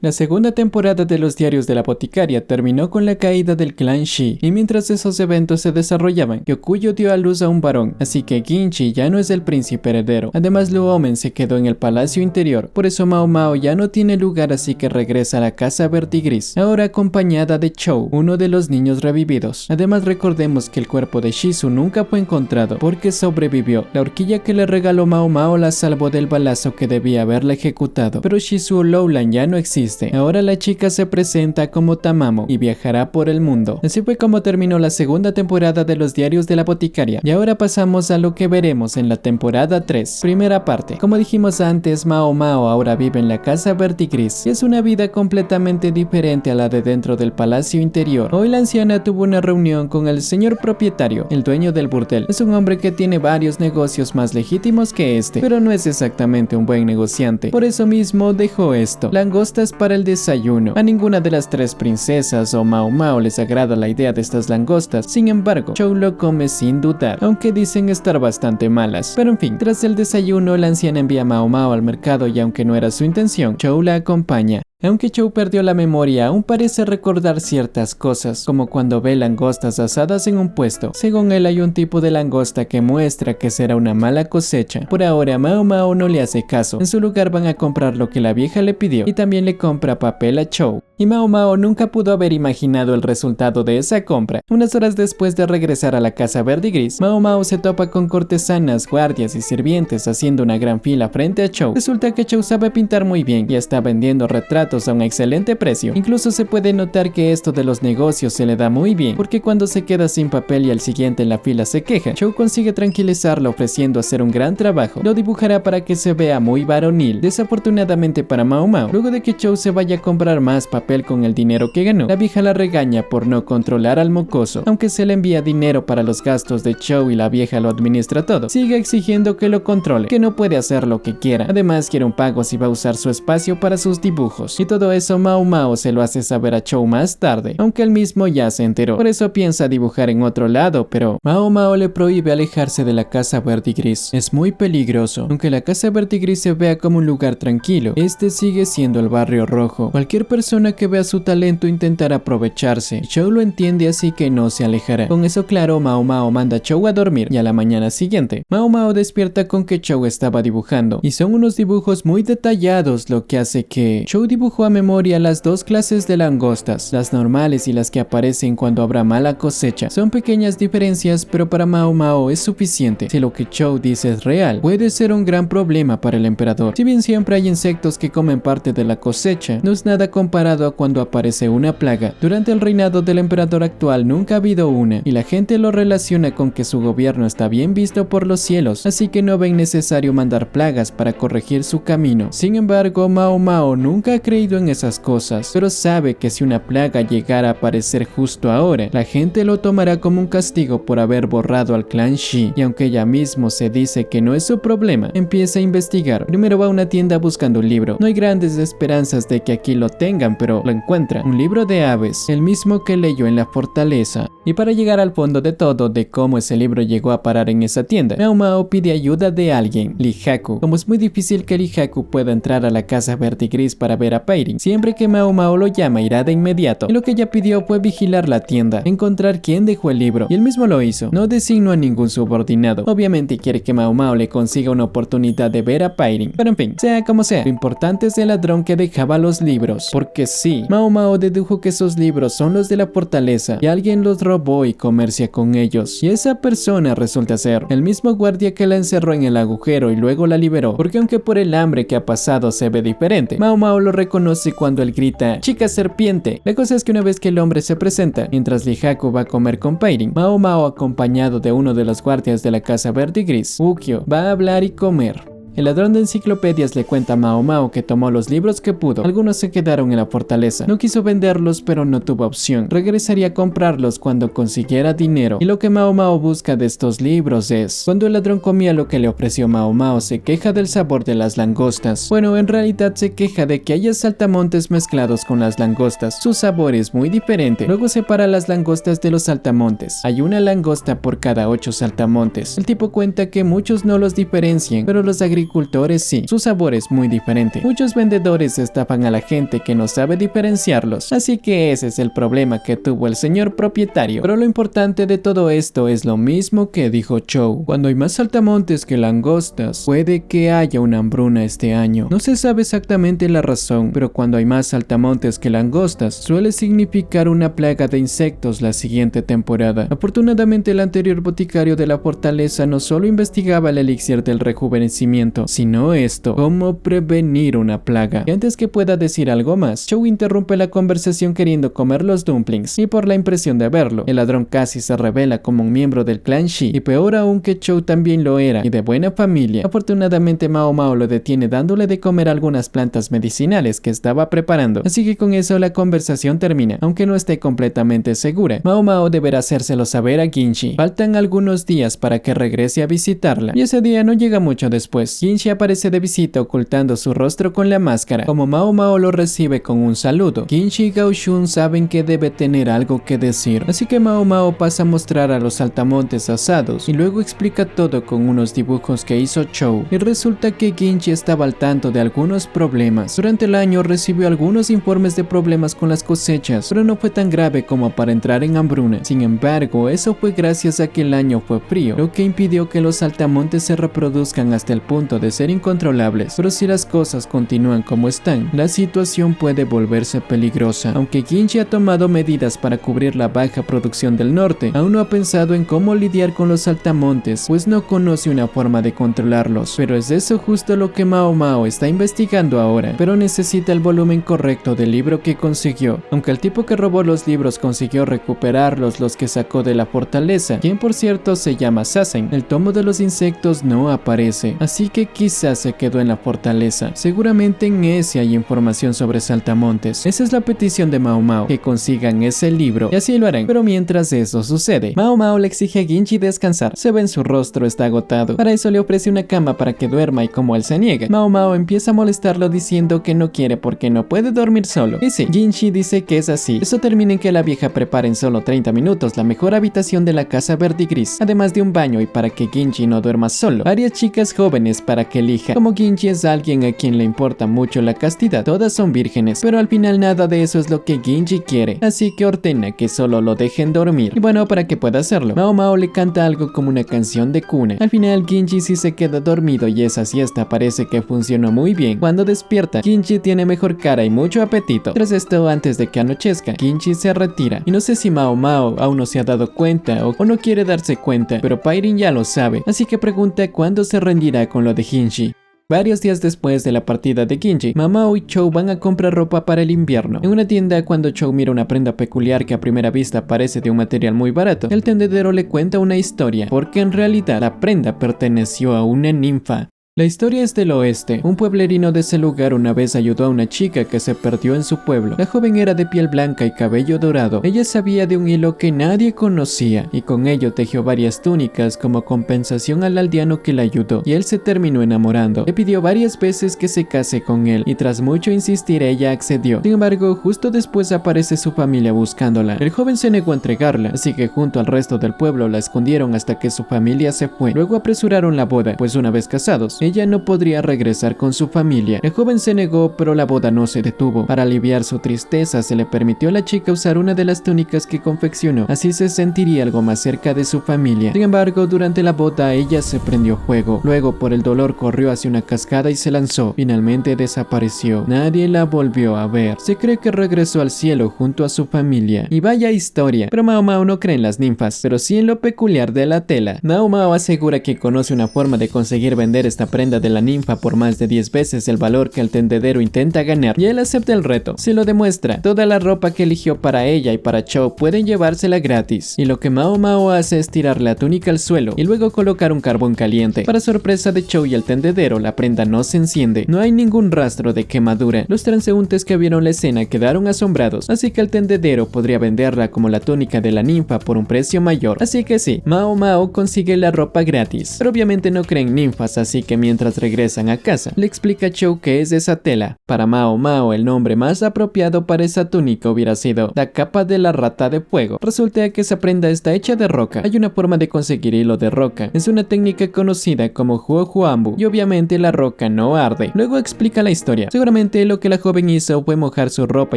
La segunda temporada de los diarios de la boticaria terminó con la caída del clan Shi, y mientras esos eventos se desarrollaban, Kyokuyo dio a luz a un varón, así que Ginchi ya no es el príncipe heredero. Además, Luomen se quedó en el palacio interior, por eso Mao Mao ya no tiene lugar, así que regresa a la casa verdigris, ahora acompañada de Chou, uno de los niños revividos. Además, recordemos que el cuerpo de Shizu nunca fue encontrado, porque sobrevivió. La horquilla que le regaló Mao Mao la salvó del balazo que debía haberla ejecutado, pero Shizu Lowland ya no existe. Ahora la chica se presenta como Tamamo y viajará por el mundo. Así fue como terminó la segunda temporada de los diarios de la boticaria. Y ahora pasamos a lo que veremos en la temporada 3. Primera parte. Como dijimos antes, Mao Mao ahora vive en la casa verdigris. Es una vida completamente diferente a la de dentro del palacio interior. Hoy la anciana tuvo una reunión con el señor propietario, el dueño del burdel. Es un hombre que tiene varios negocios más legítimos que este, pero no es exactamente un buen negociante. Por eso mismo dejó esto: langostas para el desayuno. A ninguna de las tres princesas o Mao Mao les agrada la idea de estas langostas. Sin embargo, Chou lo come sin dudar, aunque dicen estar bastante malas. Pero en fin, tras el desayuno, la anciana envía a Mao Mao al mercado y aunque no era su intención, Chou la acompaña. Aunque Chou perdió la memoria, aún parece recordar ciertas cosas, como cuando ve langostas asadas en un puesto. Según él, hay un tipo de langosta que muestra que será una mala cosecha. Por ahora, Mao Mao no le hace caso. En su lugar van a comprar lo que la vieja le pidió y también le compra papel a Chou. Y Mao Mao nunca pudo haber imaginado el resultado de esa compra. Unas horas después de regresar a la casa verdigris, Mao Mao se topa con cortesanas, guardias y sirvientes haciendo una gran fila frente a Chou. Resulta que Chou sabe pintar muy bien y está vendiendo retratos a un excelente precio. Incluso se puede notar que esto de los negocios se le da muy bien, porque cuando se queda sin papel y el siguiente en la fila se queja, Chou consigue tranquilizarlo ofreciendo hacer un gran trabajo. Lo dibujará para que se vea muy varonil. Desafortunadamente para Mao Mao, luego de que Chou se vaya a comprar más papel con el dinero que ganó, la vieja la regaña por no controlar al mocoso. Aunque se le envía dinero para los gastos de Chou y la vieja lo administra todo, sigue exigiendo que lo controle, que no puede hacer lo que quiera. Además quiere un pago si va a usar su espacio para sus dibujos. Y todo eso Mao Mao se lo hace saber a Chou más tarde, aunque él mismo ya se enteró. Por eso piensa dibujar en otro lado, pero Mao Mao le prohíbe alejarse de la casa verdigris. Es muy peligroso. Aunque la casa verdigris se vea como un lugar tranquilo, este sigue siendo el barrio rojo. Cualquier persona que vea su talento intentará aprovecharse. Chou lo entiende, así que no se alejará. Con eso claro, Mao Mao manda a Chou a dormir y a la mañana siguiente, Mao Mao despierta con que Chou estaba dibujando. Y son unos dibujos muy detallados, lo que hace que Chou dibujó a memoria las dos clases de langostas, las normales y las que aparecen cuando habrá mala cosecha. Son pequeñas diferencias, pero para Mao Mao es suficiente. Si lo que Chou dice es real, puede ser un gran problema para el emperador. Si bien siempre hay insectos que comen parte de la cosecha, no es nada comparado a cuando aparece una plaga. Durante el reinado del emperador actual nunca ha habido una, y la gente lo relaciona con que su gobierno está bien visto por los cielos, así que no ven necesario mandar plagas para corregir su camino. Sin embargo, Mao Mao nunca ha creído en esas cosas, pero sabe que si una plaga llegara a aparecer justo ahora, la gente lo tomará como un castigo por haber borrado al clan Shi, y aunque ella mismo se dice que no es su problema, empieza a investigar. Primero va a una tienda buscando un libro. No hay grandes esperanzas de que aquí lo tengan, pero lo encuentra. Un libro de aves, el mismo que leyó en la fortaleza. Y para llegar al fondo de todo, de cómo ese libro llegó a parar en esa tienda, Mao Mao pide ayuda de alguien, Lihaku. Como es muy difícil que Lihaku pueda entrar a la casa verdigris para ver a Pairing, siempre que Mao Mao lo llama irá de inmediato. Y lo que ella pidió fue vigilar la tienda, encontrar quién dejó el libro, y él mismo lo hizo. No designó a ningún subordinado. Obviamente quiere que Mao Mao le consiga una oportunidad de ver a Pairing, pero en fin, sea como sea, lo importante es el ladrón que dejaba los libros, porque sí, Mao Mao dedujo que esos libros son los de la fortaleza y alguien los robó y comercia con ellos, y esa persona resulta ser el mismo guardia que la encerró en el agujero y luego la liberó, porque aunque por el hambre que ha pasado se ve diferente, Mao Mao lo reconoce cuando él grita "chica serpiente". La cosa es que una vez que el hombre se presenta, mientras Lihaku va a comer con Pairing, Mao Mao acompañado de uno de los guardias de la casa verdigris, Ukyo, va a hablar y comer. El ladrón de enciclopedias le cuenta a Mao Mao que tomó los libros que pudo. Algunos se quedaron en la fortaleza. No quiso venderlos, pero no tuvo opción. Regresaría a comprarlos cuando consiguiera dinero. Y lo que Mao Mao busca de estos libros es... Cuando el ladrón comía lo que le ofreció Mao Mao, se queja del sabor de las langostas. Bueno, en realidad se queja de que haya saltamontes mezclados con las langostas. Su sabor es muy diferente. Luego separa las langostas de los saltamontes. Hay una langosta por cada 8 saltamontes. El tipo cuenta que muchos no los diferencian, pero los agricultores agricultores sí, su sabor es muy diferente. Muchos vendedores estafan a la gente que no sabe diferenciarlos, así que ese es el problema que tuvo el señor propietario. Pero lo importante de todo esto es lo mismo que dijo Chou: cuando hay más saltamontes que langostas, puede que haya una hambruna este año. No se sabe exactamente la razón, pero cuando hay más saltamontes que langostas, suele significar una plaga de insectos la siguiente temporada. Afortunadamente, el anterior boticario de la fortaleza no solo investigaba el elixir del rejuvenecimiento, sino esto: cómo prevenir una plaga. Y antes que pueda decir algo más, Chou interrumpe la conversación queriendo comer los dumplings, y por la impresión de verlo, el ladrón casi se revela como un miembro del clan Shi, y peor aún que Chou también lo era, y de buena familia. Afortunadamente, Mao Mao lo detiene dándole de comer algunas plantas medicinales que estaba preparando, así que con eso la conversación termina, aunque no esté completamente segura. Mao Mao deberá hacérselo saber a Ginchi. Faltan algunos días para que regrese a visitarla, y ese día no llega mucho después. Ginchi aparece de visita ocultando su rostro con la máscara. Como Mao Mao lo recibe con un saludo, Ginchi y Gao Shun saben que debe tener algo que decir, así que Mao Mao pasa a mostrar a los saltamontes asados y luego explica todo con unos dibujos que hizo Chou, y resulta que Ginchi estaba al tanto de algunos problemas. Durante el año recibió algunos informes de problemas con las cosechas, pero no fue tan grave como para entrar en hambruna. Sin embargo, eso fue gracias a que el año fue frío, lo que impidió que los saltamontes se reproduzcan hasta el punto de ser incontrolables. Pero si las cosas continúan como están, la situación puede volverse peligrosa. Aunque Ginchi ha tomado medidas para cubrir la baja producción del norte, aún no ha pensado en cómo lidiar con los saltamontes, pues no conoce una forma de controlarlos. Pero es eso justo lo que Mao Mao está investigando ahora, pero necesita el volumen correcto del libro que consiguió. Aunque el tipo que robó los libros consiguió recuperarlos, los que sacó de la fortaleza, quien por cierto se llama Sasen, el tomo de los insectos no aparece, así que quizás se quedó en la fortaleza. Seguramente en ese hay información sobre saltamontes. Esa es la petición de Mao Mao, que consigan ese libro, y así lo harán. Pero mientras eso sucede, Mao Mao le exige a Ginchi descansar. Se ve en su rostro está agotado. Para eso le ofrece una cama para que duerma, y como él se niega, Mao Mao empieza a molestarlo diciendo que no quiere porque no puede dormir solo. Y sí, Ginchi dice que es así. Eso termina en que la vieja prepara en solo 30 minutos la mejor habitación de la casa verde y gris, además de un baño, y para que Ginchi no duerma solo, varias chicas jóvenes para que elija. Como Ginchi es alguien a quien le importa mucho la castidad, todas son vírgenes, pero al final nada de eso es lo que Ginchi quiere, así que ordena que solo lo dejen dormir. Y bueno, para que pueda hacerlo, Mao Mao le canta algo como una canción de cuna. Al final Ginchi sí se queda dormido, y esa siesta parece que funcionó muy bien. Cuando despierta, Ginchi tiene mejor cara y mucho apetito. Tras esto, antes de que anochezca, Ginchi se retira, y no sé si Mao Mao aún no se ha dado cuenta o no quiere darse cuenta, pero Pairin ya lo sabe, así que pregunta cuándo se rendirá con lo de Ginchi. Varios días después de la partida de Ginchi, Mao Mao y Chou van a comprar ropa para el invierno. En una tienda, cuando Chou mira una prenda peculiar que a primera vista parece de un material muy barato, el tendedero le cuenta una historia, porque en realidad la prenda perteneció a una ninfa. La historia es del oeste. Un pueblerino de ese lugar una vez ayudó a una chica que se perdió en su pueblo. La joven era de piel blanca y cabello dorado. Ella sabía de un hilo que nadie conocía, y con ello tejió varias túnicas como compensación al aldeano que la ayudó, y él se terminó enamorando. Le pidió varias veces que se case con él, y tras mucho insistir ella accedió. Sin embargo, justo después aparece su familia buscándola. El joven se negó a entregarla, así que junto al resto del pueblo la escondieron hasta que su familia se fue. Luego apresuraron la boda, pues una vez casados, ella no podría regresar con su familia. El joven se negó, pero la boda no se detuvo. Para aliviar su tristeza, se le permitió a la chica usar una de las túnicas que confeccionó, así se sentiría algo más cerca de su familia. Sin embargo, durante la boda ella se prendió fuego. Luego, por el dolor, corrió hacia una cascada y se lanzó. Finalmente desapareció. Nadie la volvió a ver. Se cree que regresó al cielo junto a su familia. Y vaya historia. Pero Mao Mao no cree en las ninfas, pero sí en lo peculiar de la tela. Mao Mao asegura que conoce una forma de conseguir vender esta prenda de la ninfa por más de 10 veces el valor que el tendedero intenta ganar, y él acepta el reto. Se lo demuestra. Toda la ropa que eligió para ella y para Chou pueden llevársela gratis, y lo que Mao Mao hace es tirar la túnica al suelo y luego colocar un carbón caliente. Para sorpresa de Chou y el tendedero, la prenda no se enciende. No hay ningún rastro de quemadura. Los transeúntes que vieron la escena quedaron asombrados, así que el tendedero podría venderla como la túnica de la ninfa por un precio mayor. Así que sí, Mao Mao consigue la ropa gratis, pero obviamente no creen ninfas, así que mientras regresan a casa. Le explica a Chou que es esa tela. Para Mao Mao, el nombre más apropiado para esa túnica hubiera sido la capa de la rata de fuego. Resulta que esa prenda está hecha de roca. Hay una forma de conseguir hilo de roca. Es una técnica conocida como Huohuambu y obviamente la roca no arde. Luego explica la historia. Seguramente lo que la joven hizo fue mojar su ropa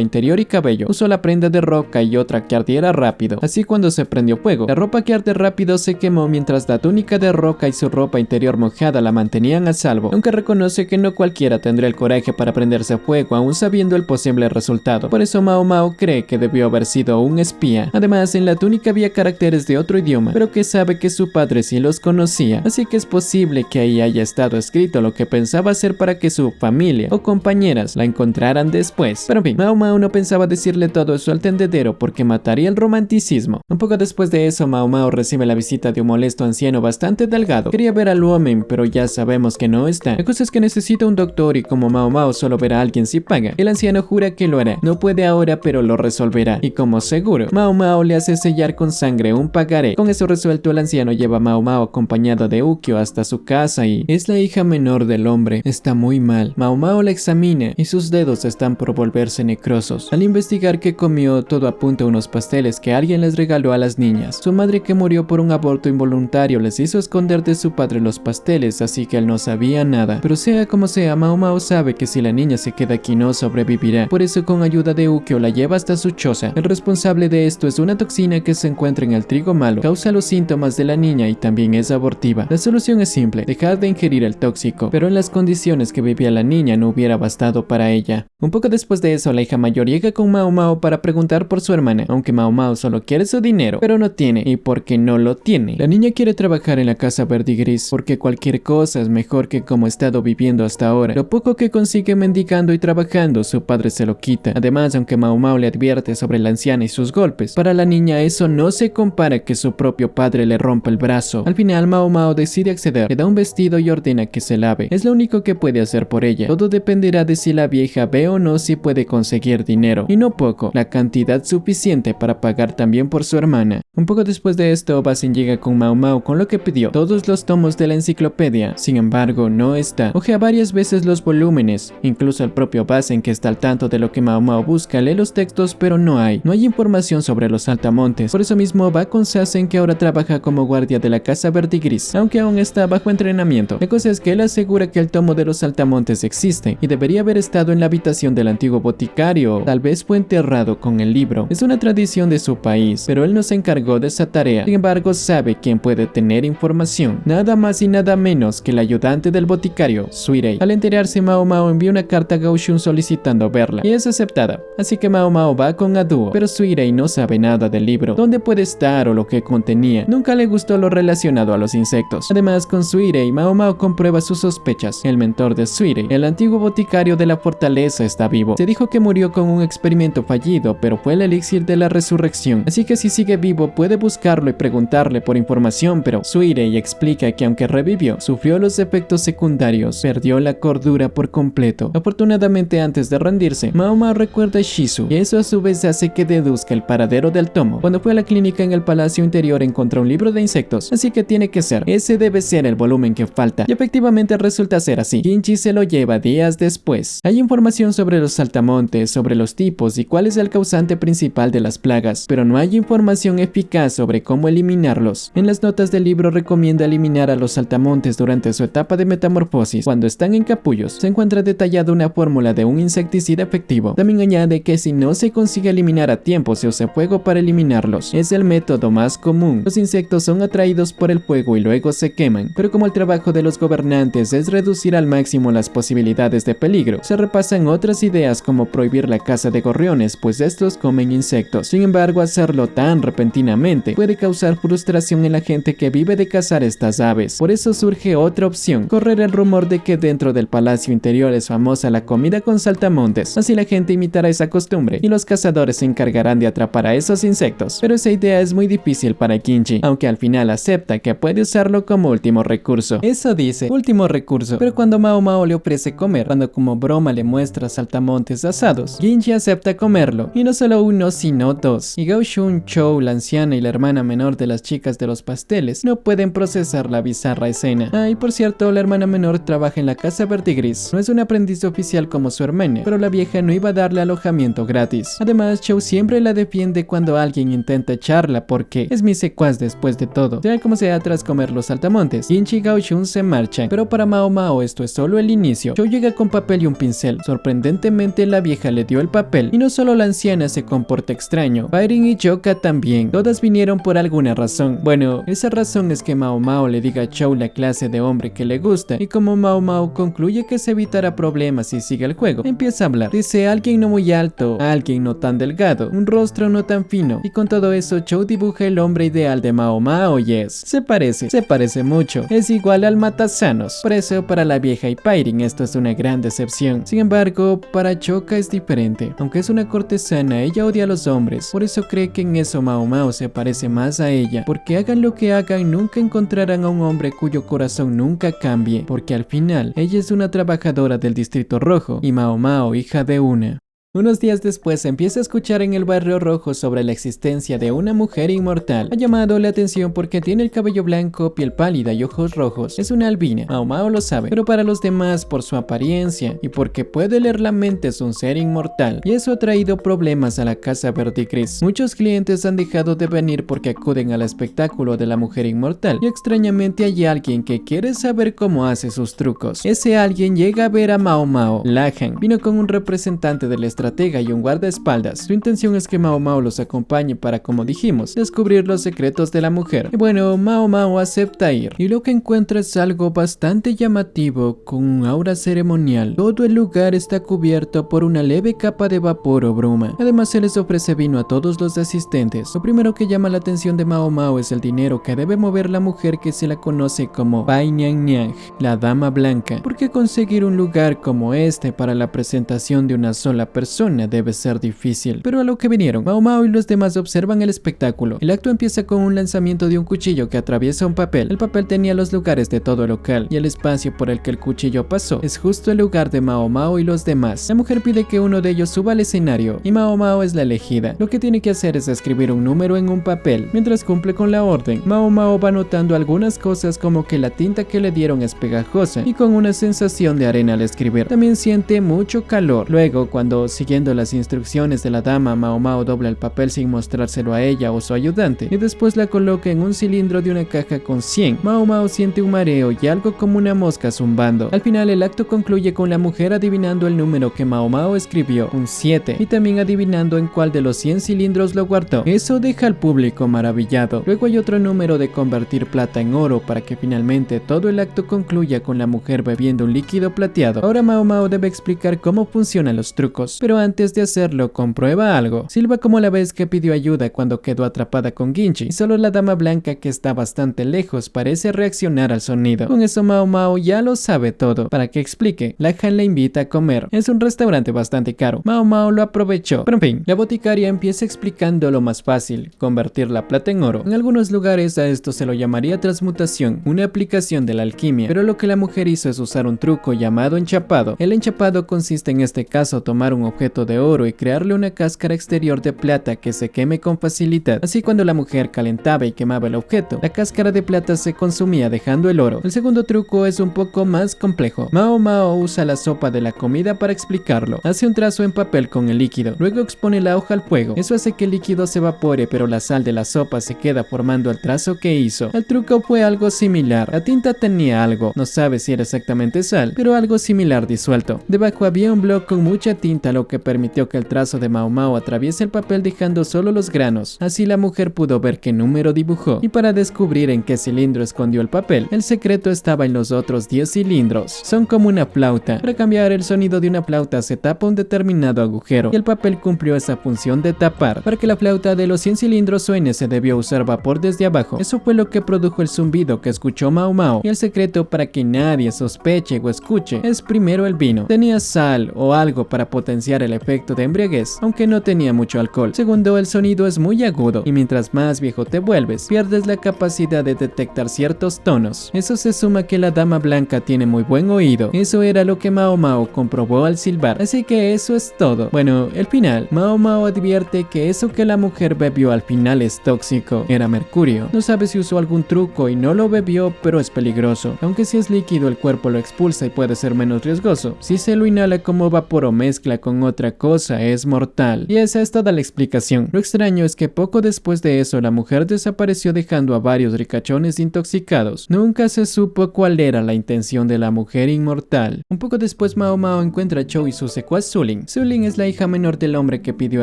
interior y cabello. Usó la prenda de roca y otra que ardiera rápido. Así cuando se prendió fuego, la ropa que arde rápido se quemó mientras la túnica de roca y su ropa interior mojada la mantenían a salvo. Aunque reconoce que no cualquiera tendría el coraje para prenderse fuego aún sabiendo el posible resultado. Por eso Mao Mao cree que debió haber sido un espía. Además, en la túnica había caracteres de otro idioma, pero que sabe que su padre sí los conocía, así que es posible que ahí haya estado escrito lo que pensaba hacer para que su familia o compañeras la encontraran después. Pero en fin, Mao Mao no pensaba decirle todo eso al tendedero porque mataría el romanticismo. Un poco después de eso, Mao Mao recibe la visita de un molesto anciano bastante delgado. Quería ver al Luomen, pero ya sabemos que no está. La cosa es que necesita un doctor y como Mao Mao solo verá a alguien si paga, el anciano jura que lo hará. No puede ahora, pero lo resolverá. Y como seguro, Mao Mao le hace sellar con sangre un pagaré. Con eso resuelto, el anciano lleva a Mao Mao acompañado de Ukyo hasta su casa y es la hija menor del hombre. Está muy mal. Mao Mao la examina y sus dedos están por volverse necrosos. Al investigar qué comió, todo apunta a unos pasteles que alguien les regaló a las niñas. Su madre, que murió por un aborto involuntario, les hizo esconder de su padre los pasteles, así que él no sabía nada. Pero sea como sea, Mao Mao sabe que si la niña se queda aquí no sobrevivirá. Por eso, con ayuda de Ukyo, la lleva hasta su choza. El responsable de esto es una toxina que se encuentra en el trigo malo. Causa los síntomas de la niña y también es abortiva. La solución es simple: dejar de ingerir el tóxico. Pero en las condiciones que vivía la niña no hubiera bastado para ella. Un poco después de eso, la hija mayor llega con Mao Mao para preguntar por su hermana, aunque Mao Mao solo quiere su dinero, pero no tiene. ¿Y por qué no lo tiene? La niña quiere trabajar en la casa verde y gris, porque cualquier cosa es mejor que como ha estado viviendo hasta ahora. Lo poco que consigue mendigando y trabajando, su padre se lo quita. Además, aunque Mao Mao le advierte sobre la anciana y sus golpes, para la niña eso no se compara que su propio padre le rompa el brazo. Al final, Mao Mao decide acceder, le da un vestido y ordena que se lave. Es lo único que puede hacer por ella. Todo dependerá de si la vieja ve o no si puede conseguir dinero, y no poco, la cantidad suficiente para pagar también por su hermana. Un poco después de esto, Basin llega con Mao Mao con lo que pidió, todos los tomos de la enciclopedia. Sin embargo, no está. Ojea varias veces los volúmenes, incluso el propio Basin, que está al tanto de lo que Mao Mao busca, lee los textos, pero no hay información sobre los saltamontes. Por eso mismo va con Sasen, que ahora trabaja como guardia de la casa verde y gris, aunque aún está bajo entrenamiento. La cosa es que él asegura que el tomo de los saltamontes existe y debería haber estado en la habitación del antiguo boticario, tal vez fue enterrado con el libro. Es una tradición de su país, pero él no se encargó de esa tarea. Sin embargo, sabe quién puede tener información, nada más y nada menos que el ayudante del boticario, Suirei. Al enterarse, Mao Mao envía una carta a Gao Shun solicitando verla, y es aceptada. Así que Mao Mao va con Aduo, pero Suirei no sabe nada del libro, dónde puede estar o lo que contenía. Nunca le gustó lo relacionado a los insectos. Además, con Suirei, Mao Mao comprueba sus sospechas. El mentor de Suirei, el antiguo boticario de la fortaleza, está vivo. Se dijo que murió con un experimento fallido, pero fue el elixir de la resurrección. Así que si sigue vivo, puede buscarlo y preguntarle por información, pero Suirei explica que aunque revivió, sufrió los efectos secundarios, perdió la cordura por completo. Afortunadamente, antes de rendirse, Mao Mao recuerda a Shizu, y eso a su vez hace que deduzca el paradero del tomo. Cuando fue a la clínica en el palacio interior, encontró un libro de insectos, así que tiene que ser. Ese debe ser el volumen que falta, y efectivamente resulta ser así. Kinchi se lo lleva días después. Hay información sobre los saltamontes, sobre los tipos y cuál es el causante principal de las plagas, pero no hay información eficaz sobre cómo eliminarlos. En las notas del libro recomienda eliminar a los saltamontes durante su etapa de metamorfosis. Cuando están en capullos, se encuentra detallada una fórmula de un insecticida efectivo. También añade que si no se consigue eliminar a tiempo, se usa fuego para eliminarlos. Es el método más común. Los insectos son atraídos por el fuego y luego se queman, pero como el trabajo de los gobernantes es reducir al máximo las posibilidades de peligro, se repasan otras ideas como prohibir la caza de gorriones, pues estos comen insectos. Sin embargo, hacerlo tan repentinamente puede causar frustración en la gente que vive de cazar estas aves. Por eso surge otra opción: correr el rumor de que dentro del palacio interior es famosa la comida con saltamontes. Así la gente imitará esa costumbre y los cazadores se encargarán de atrapar a esos insectos. Pero esa idea es muy difícil para Kinchi, aunque al final acepta que puede usarlo como último recurso. Eso dice, último recurso. Pero cuando Mao Mao le ofrece comer, cuando como broma le muestra saltamontes asados, Kinchi acepta comerlo, y no solo uno sino dos. Y Gao Shun, Chou, la anciana y la hermana menor de las chicas de los pasteles no pueden procesar la bizarra escena. Y por cierto, cierto, la hermana menor trabaja en la casa Verdigris. No es un aprendiz oficial como su hermana, pero la vieja no iba a darle alojamiento gratis. Además, Chou siempre la defiende cuando alguien intenta echarla porque es mi secuaz después de todo. Sea como sea, tras comer los saltamontes, Ginchi y Gao Shun se marchan, pero para Mao Mao esto es solo el inicio. Chou llega con papel y un pincel. Sorprendentemente, la vieja le dio el papel, y no solo la anciana se comporta extraño, Fighting y Choka también. Todas vinieron por alguna razón. Bueno, esa razón es que Mao Mao le diga a Chou la clase de hombre que le gusta, y como Mao Mao concluye que se evitará problemas si sigue el juego, empieza a hablar. Dice alguien no muy alto, alguien no tan delgado, un rostro no tan fino, y con todo eso Chou dibuja el hombre ideal de Mao Mao y se parece mucho, es igual al Matasanos. Por eso para la vieja y Fighting esto es una gran decepción. Sin embargo, para Choka es diferente. Aunque es una cortesana, ella odia a los hombres, por eso cree que en eso Mao Mao se parece más a ella, porque hagan lo que hagan nunca encontrarán a un hombre cuyo corazón nunca cambie, porque al final ella es una trabajadora del Distrito Rojo y Mao Mao hija de una. Unos días después se empieza a escuchar en el barrio rojo sobre la existencia de una mujer inmortal. Ha llamado la atención porque tiene el cabello blanco, piel pálida y ojos rojos. Es una albina, Mao Mao lo sabe, pero para los demás por su apariencia y porque puede leer la mente es un ser inmortal. Y eso ha traído problemas a la casa Verdigris. Muchos clientes han dejado de venir porque acuden al espectáculo de la mujer inmortal. Y extrañamente hay alguien que quiere saber cómo hace sus trucos. Ese alguien llega a ver a Mao Mao. Lahan vino con un representante del estratega y un guardaespaldas. Su intención es que Mao Mao los acompañe para, como dijimos, descubrir los secretos de la mujer. Y bueno, Mao Mao acepta ir, y lo que encuentra es algo bastante llamativo, con un aura ceremonial. Todo el lugar está cubierto por una leve capa de vapor o bruma. Además se les ofrece vino a todos los asistentes. Lo primero que llama la atención de Mao Mao es el dinero que debe mover la mujer que se la conoce como Bai Niang Niang, la dama blanca, porque conseguir un lugar como este para la presentación de una sola persona debe ser difícil. Pero a lo que vinieron, Mao Mao y los demás observan el espectáculo. El acto empieza con un lanzamiento de un cuchillo que atraviesa un papel. El papel tenía los lugares de todo el local, y el espacio por el que el cuchillo pasó es justo el lugar de Mao Mao y los demás. La mujer pide que uno de ellos suba al escenario, y Mao Mao es la elegida. Lo que tiene que hacer es escribir un número en un papel. Mientras cumple con la orden, Mao Mao va notando algunas cosas, como que la tinta que le dieron es pegajosa y con una sensación de arena al escribir. También siente mucho calor. Luego, cuando siguiendo las instrucciones de la dama, Mao Mao dobla el papel sin mostrárselo a ella o su ayudante, y después la coloca en un cilindro de una caja con 100. Mao Mao siente un mareo y algo como una mosca zumbando. Al final el acto concluye con la mujer adivinando el número que Mao Mao escribió, un 7, y también adivinando en cuál de los 100 cilindros lo guardó. Eso deja al público maravillado. Luego hay otro número de convertir plata en oro para que finalmente todo el acto concluya con la mujer bebiendo un líquido plateado. Ahora Mao Mao debe explicar cómo funcionan los trucos, pero antes de hacerlo comprueba algo. Silba como la vez que pidió ayuda cuando quedó atrapada con Ginchi, y solo la dama blanca, que está bastante lejos, parece reaccionar al sonido. Con eso Mao Mao ya lo sabe todo. Para que explique, Lahan le invita a comer. Es un restaurante bastante caro. Mao Mao lo aprovechó. Pero en fin, la boticaria empieza explicando lo más fácil: convertir la plata en oro. En algunos lugares a esto se lo llamaría transmutación, una aplicación de la alquimia, pero lo que la mujer hizo es usar un truco llamado enchapado. El enchapado consiste en este caso tomar un objeto de oro y crearle una cáscara exterior de plata que se queme con facilidad. Así, cuando la mujer calentaba y quemaba el objeto, la cáscara de plata se consumía dejando el oro. El segundo truco es un poco más complejo. Mao Mao usa la sopa de la comida para explicarlo. Hace un trazo en papel con el líquido, luego expone la hoja al fuego. Eso hace que el líquido se evapore, pero la sal de la sopa se queda formando el trazo que hizo. El truco fue algo similar. La tinta tenía algo, no sabe si era exactamente sal, pero algo similar disuelto. Debajo había un bloque con mucha tinta, lo que permitió que el trazo de Mao Mao atraviese el papel dejando solo los granos. Así la mujer pudo ver qué número dibujó, y para descubrir en qué cilindro escondió el papel, el secreto estaba en los otros 10 cilindros. Son como una flauta. Para cambiar el sonido de una flauta se tapa un determinado agujero, y el papel cumplió esa función de tapar. Para que la flauta de los 100 cilindros suene, se debió usar vapor desde abajo. Eso fue lo que produjo el zumbido que escuchó Mao Mao, y el secreto para que nadie sospeche o escuche es primero el vino. Tenía sal o algo para potenciar crear el efecto de embriaguez, aunque no tenía mucho alcohol. Segundo, el sonido es muy agudo y mientras más viejo te vuelves, pierdes la capacidad de detectar ciertos tonos. Eso se suma que la dama blanca tiene muy buen oído. Eso era lo que Mao Mao comprobó al silbar, así que eso es todo. Bueno, el final. Mao Mao advierte que eso que la mujer bebió al final es tóxico. Era mercurio. No sabe si usó algún truco y no lo bebió, pero es peligroso. Aunque si es líquido el cuerpo lo expulsa y puede ser menos riesgoso. Si se lo inhala como vapor o mezcla con otra cosa es mortal. Y esa es toda la explicación. Lo extraño es que poco después de eso la mujer desapareció dejando a varios ricachones intoxicados. Nunca se supo cuál era la intención de la mujer inmortal. Un poco después Mao Mao encuentra a Chou y su secuaz Sulin. Sulin es la hija menor del hombre que pidió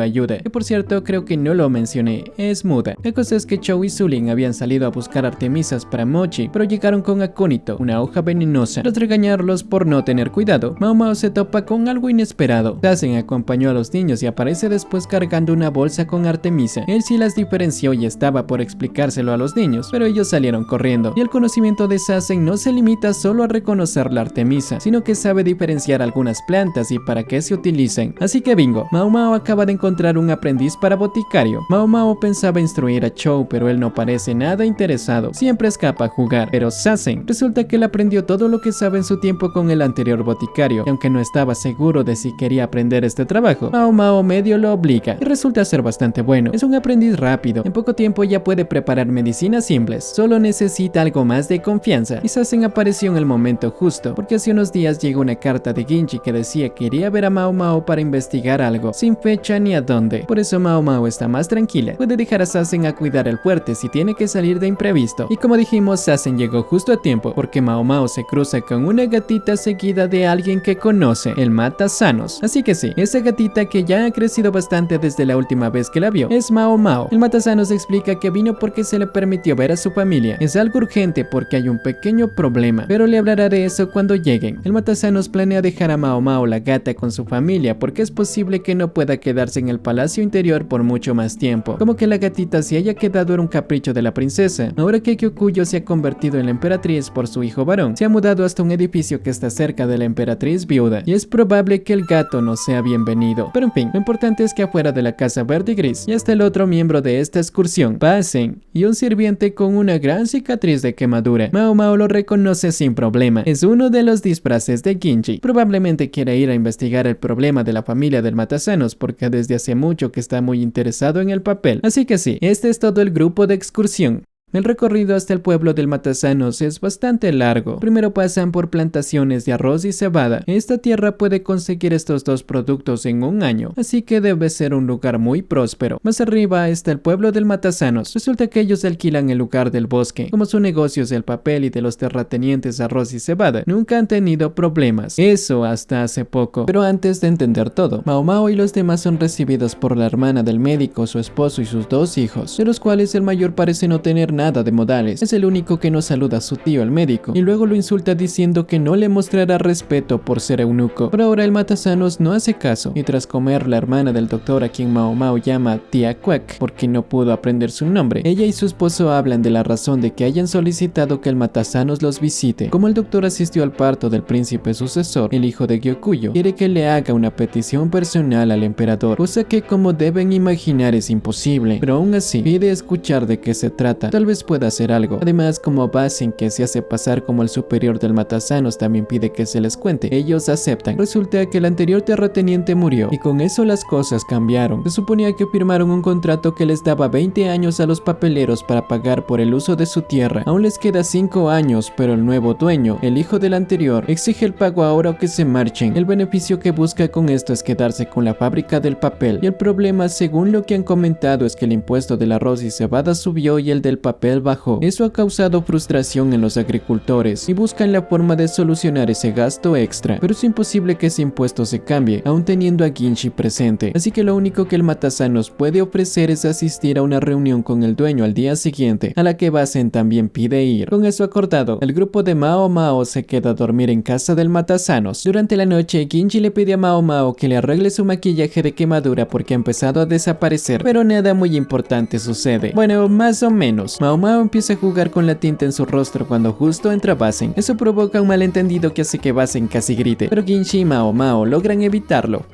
ayuda, que por cierto creo que no lo mencioné, es muda. La cosa es que Chou y Sulin habían salido a buscar artemisas para Mochi, pero llegaron con acónito, una hoja venenosa. Tras regañarlos por no tener cuidado, Mao Mao se topa con algo inesperado. Sazen acompañó a los niños y aparece después cargando una bolsa con artemisa. Él sí las diferenció y estaba por explicárselo a los niños, pero ellos salieron corriendo. Y el conocimiento de Sazen no se limita solo a reconocer la artemisa, sino que sabe diferenciar algunas plantas y para qué se utilizan. Así que bingo, Mao Mao acaba de encontrar un aprendiz para boticario. Mao Mao pensaba instruir a Chou, pero él no parece nada interesado, siempre escapa a jugar. Pero Sazen resulta que él aprendió todo lo que sabe en su tiempo con el anterior boticario, y aunque no estaba seguro de si quería aprender este trabajo, Mao Mao medio lo obliga, y resulta ser bastante bueno. Es un aprendiz rápido, en poco tiempo ya puede preparar medicinas simples, solo necesita algo más de confianza, y Sazen apareció en el momento justo, porque hace unos días llegó una carta de Ginchi que decía que iría a ver a Mao Mao para investigar algo, sin fecha ni a dónde. Por eso Mao Mao está más tranquila, puede dejar a Sazen a cuidar el fuerte si tiene que salir de imprevisto. Y como dijimos, Sazen llegó justo a tiempo, porque Mao Mao se cruza con una gatita seguida de alguien que conoce, el Matasanos. Así que sí, esa gatita que ya ha crecido bastante desde la última vez que la vio, es Mao Mao. El Matasanos explica que vino porque se le permitió ver a su familia. Es algo urgente porque hay un pequeño problema, pero le hablará de eso cuando lleguen. El Matasanos planea dejar a Mao Mao la gata con su familia porque es posible que no pueda quedarse en el palacio interior por mucho más tiempo. Como que la gatita se haya quedado era un capricho de la princesa. Ahora que Kyokuyo se ha convertido en la emperatriz por su hijo varón, se ha mudado hasta un edificio que está cerca de la emperatriz viuda, y es probable que el gato no sea bienvenido. Pero en fin, lo importante es que afuera de la casa verde y gris ya está el otro miembro de esta excursión, Pasen, y un sirviente con una gran cicatriz de quemadura. Mao Mao lo reconoce sin problema. Es uno de los disfraces de Ginchi. Probablemente quiera ir a investigar el problema de la familia del Matasanos porque desde hace mucho que está muy interesado en el papel. Así que sí, este es todo el grupo de excursión. El recorrido hasta el pueblo del Matasanos es bastante largo. Primero pasan por plantaciones de arroz y cebada. Esta tierra puede conseguir estos dos productos en un año, así que debe ser un lugar muy próspero. Más arriba está el pueblo del Matasanos. Resulta que ellos alquilan el lugar del bosque. Como su negocio es el papel y de los terratenientes arroz y cebada, nunca han tenido problemas. Eso hasta hace poco. Pero antes de entender todo, Mao Mao y los demás son recibidos por la hermana del médico, su esposo y sus dos hijos, de los cuales el mayor parece no tener nada de modales. Es el único que no saluda a su tío el médico y luego lo insulta diciendo que no le mostrará respeto por ser eunuco. Por ahora el Matasanos no hace caso y tras comer la hermana del doctor, a quien Mao Mao llama tía Quack porque no pudo aprender su nombre, ella y su esposo hablan de la razón de que hayan solicitado que el Matasanos los visite. Como el doctor asistió al parto del príncipe sucesor, el hijo de Gyokuyo, quiere que le haga una petición personal al emperador, cosa que como deben imaginar es imposible, pero aún así pide escuchar de qué se trata. Tal vez pueda hacer algo. Además, como Basin, que se hace pasar como el superior del Matasanos, también pide que se les cuente. Ellos aceptan. Resulta que el anterior terrateniente murió y con eso las cosas cambiaron. Se suponía que firmaron un contrato que les daba 20 años a los papeleros para pagar por el uso de su tierra. Aún les queda 5 años, pero el nuevo dueño, el hijo del anterior, exige el pago ahora o que se marchen. El beneficio que busca con esto es quedarse con la fábrica del papel. Y el problema, según lo que han comentado, es que el impuesto del arroz y cebada subió y el del papel bajó. Eso ha causado frustración en los agricultores y buscan la forma de solucionar ese gasto extra, pero es imposible que ese impuesto se cambie, aún teniendo a Ginchi presente. Así que lo único que el Matasanos puede ofrecer es asistir a una reunión con el dueño al día siguiente, a la que Basen también pide ir. Con eso acordado, el grupo de Mao Mao se queda a dormir en casa del Matasanos. Durante la noche, Ginchi le pide a Mao Mao que le arregle su maquillaje de quemadura porque ha empezado a desaparecer, pero nada muy importante sucede. Bueno, más o menos. Mao Mao empieza a jugar con la tinta en su rostro cuando justo entra Basen. Eso provoca un malentendido que hace que Basen casi grite, pero Ginchi y Mao Mao logran evitarlo.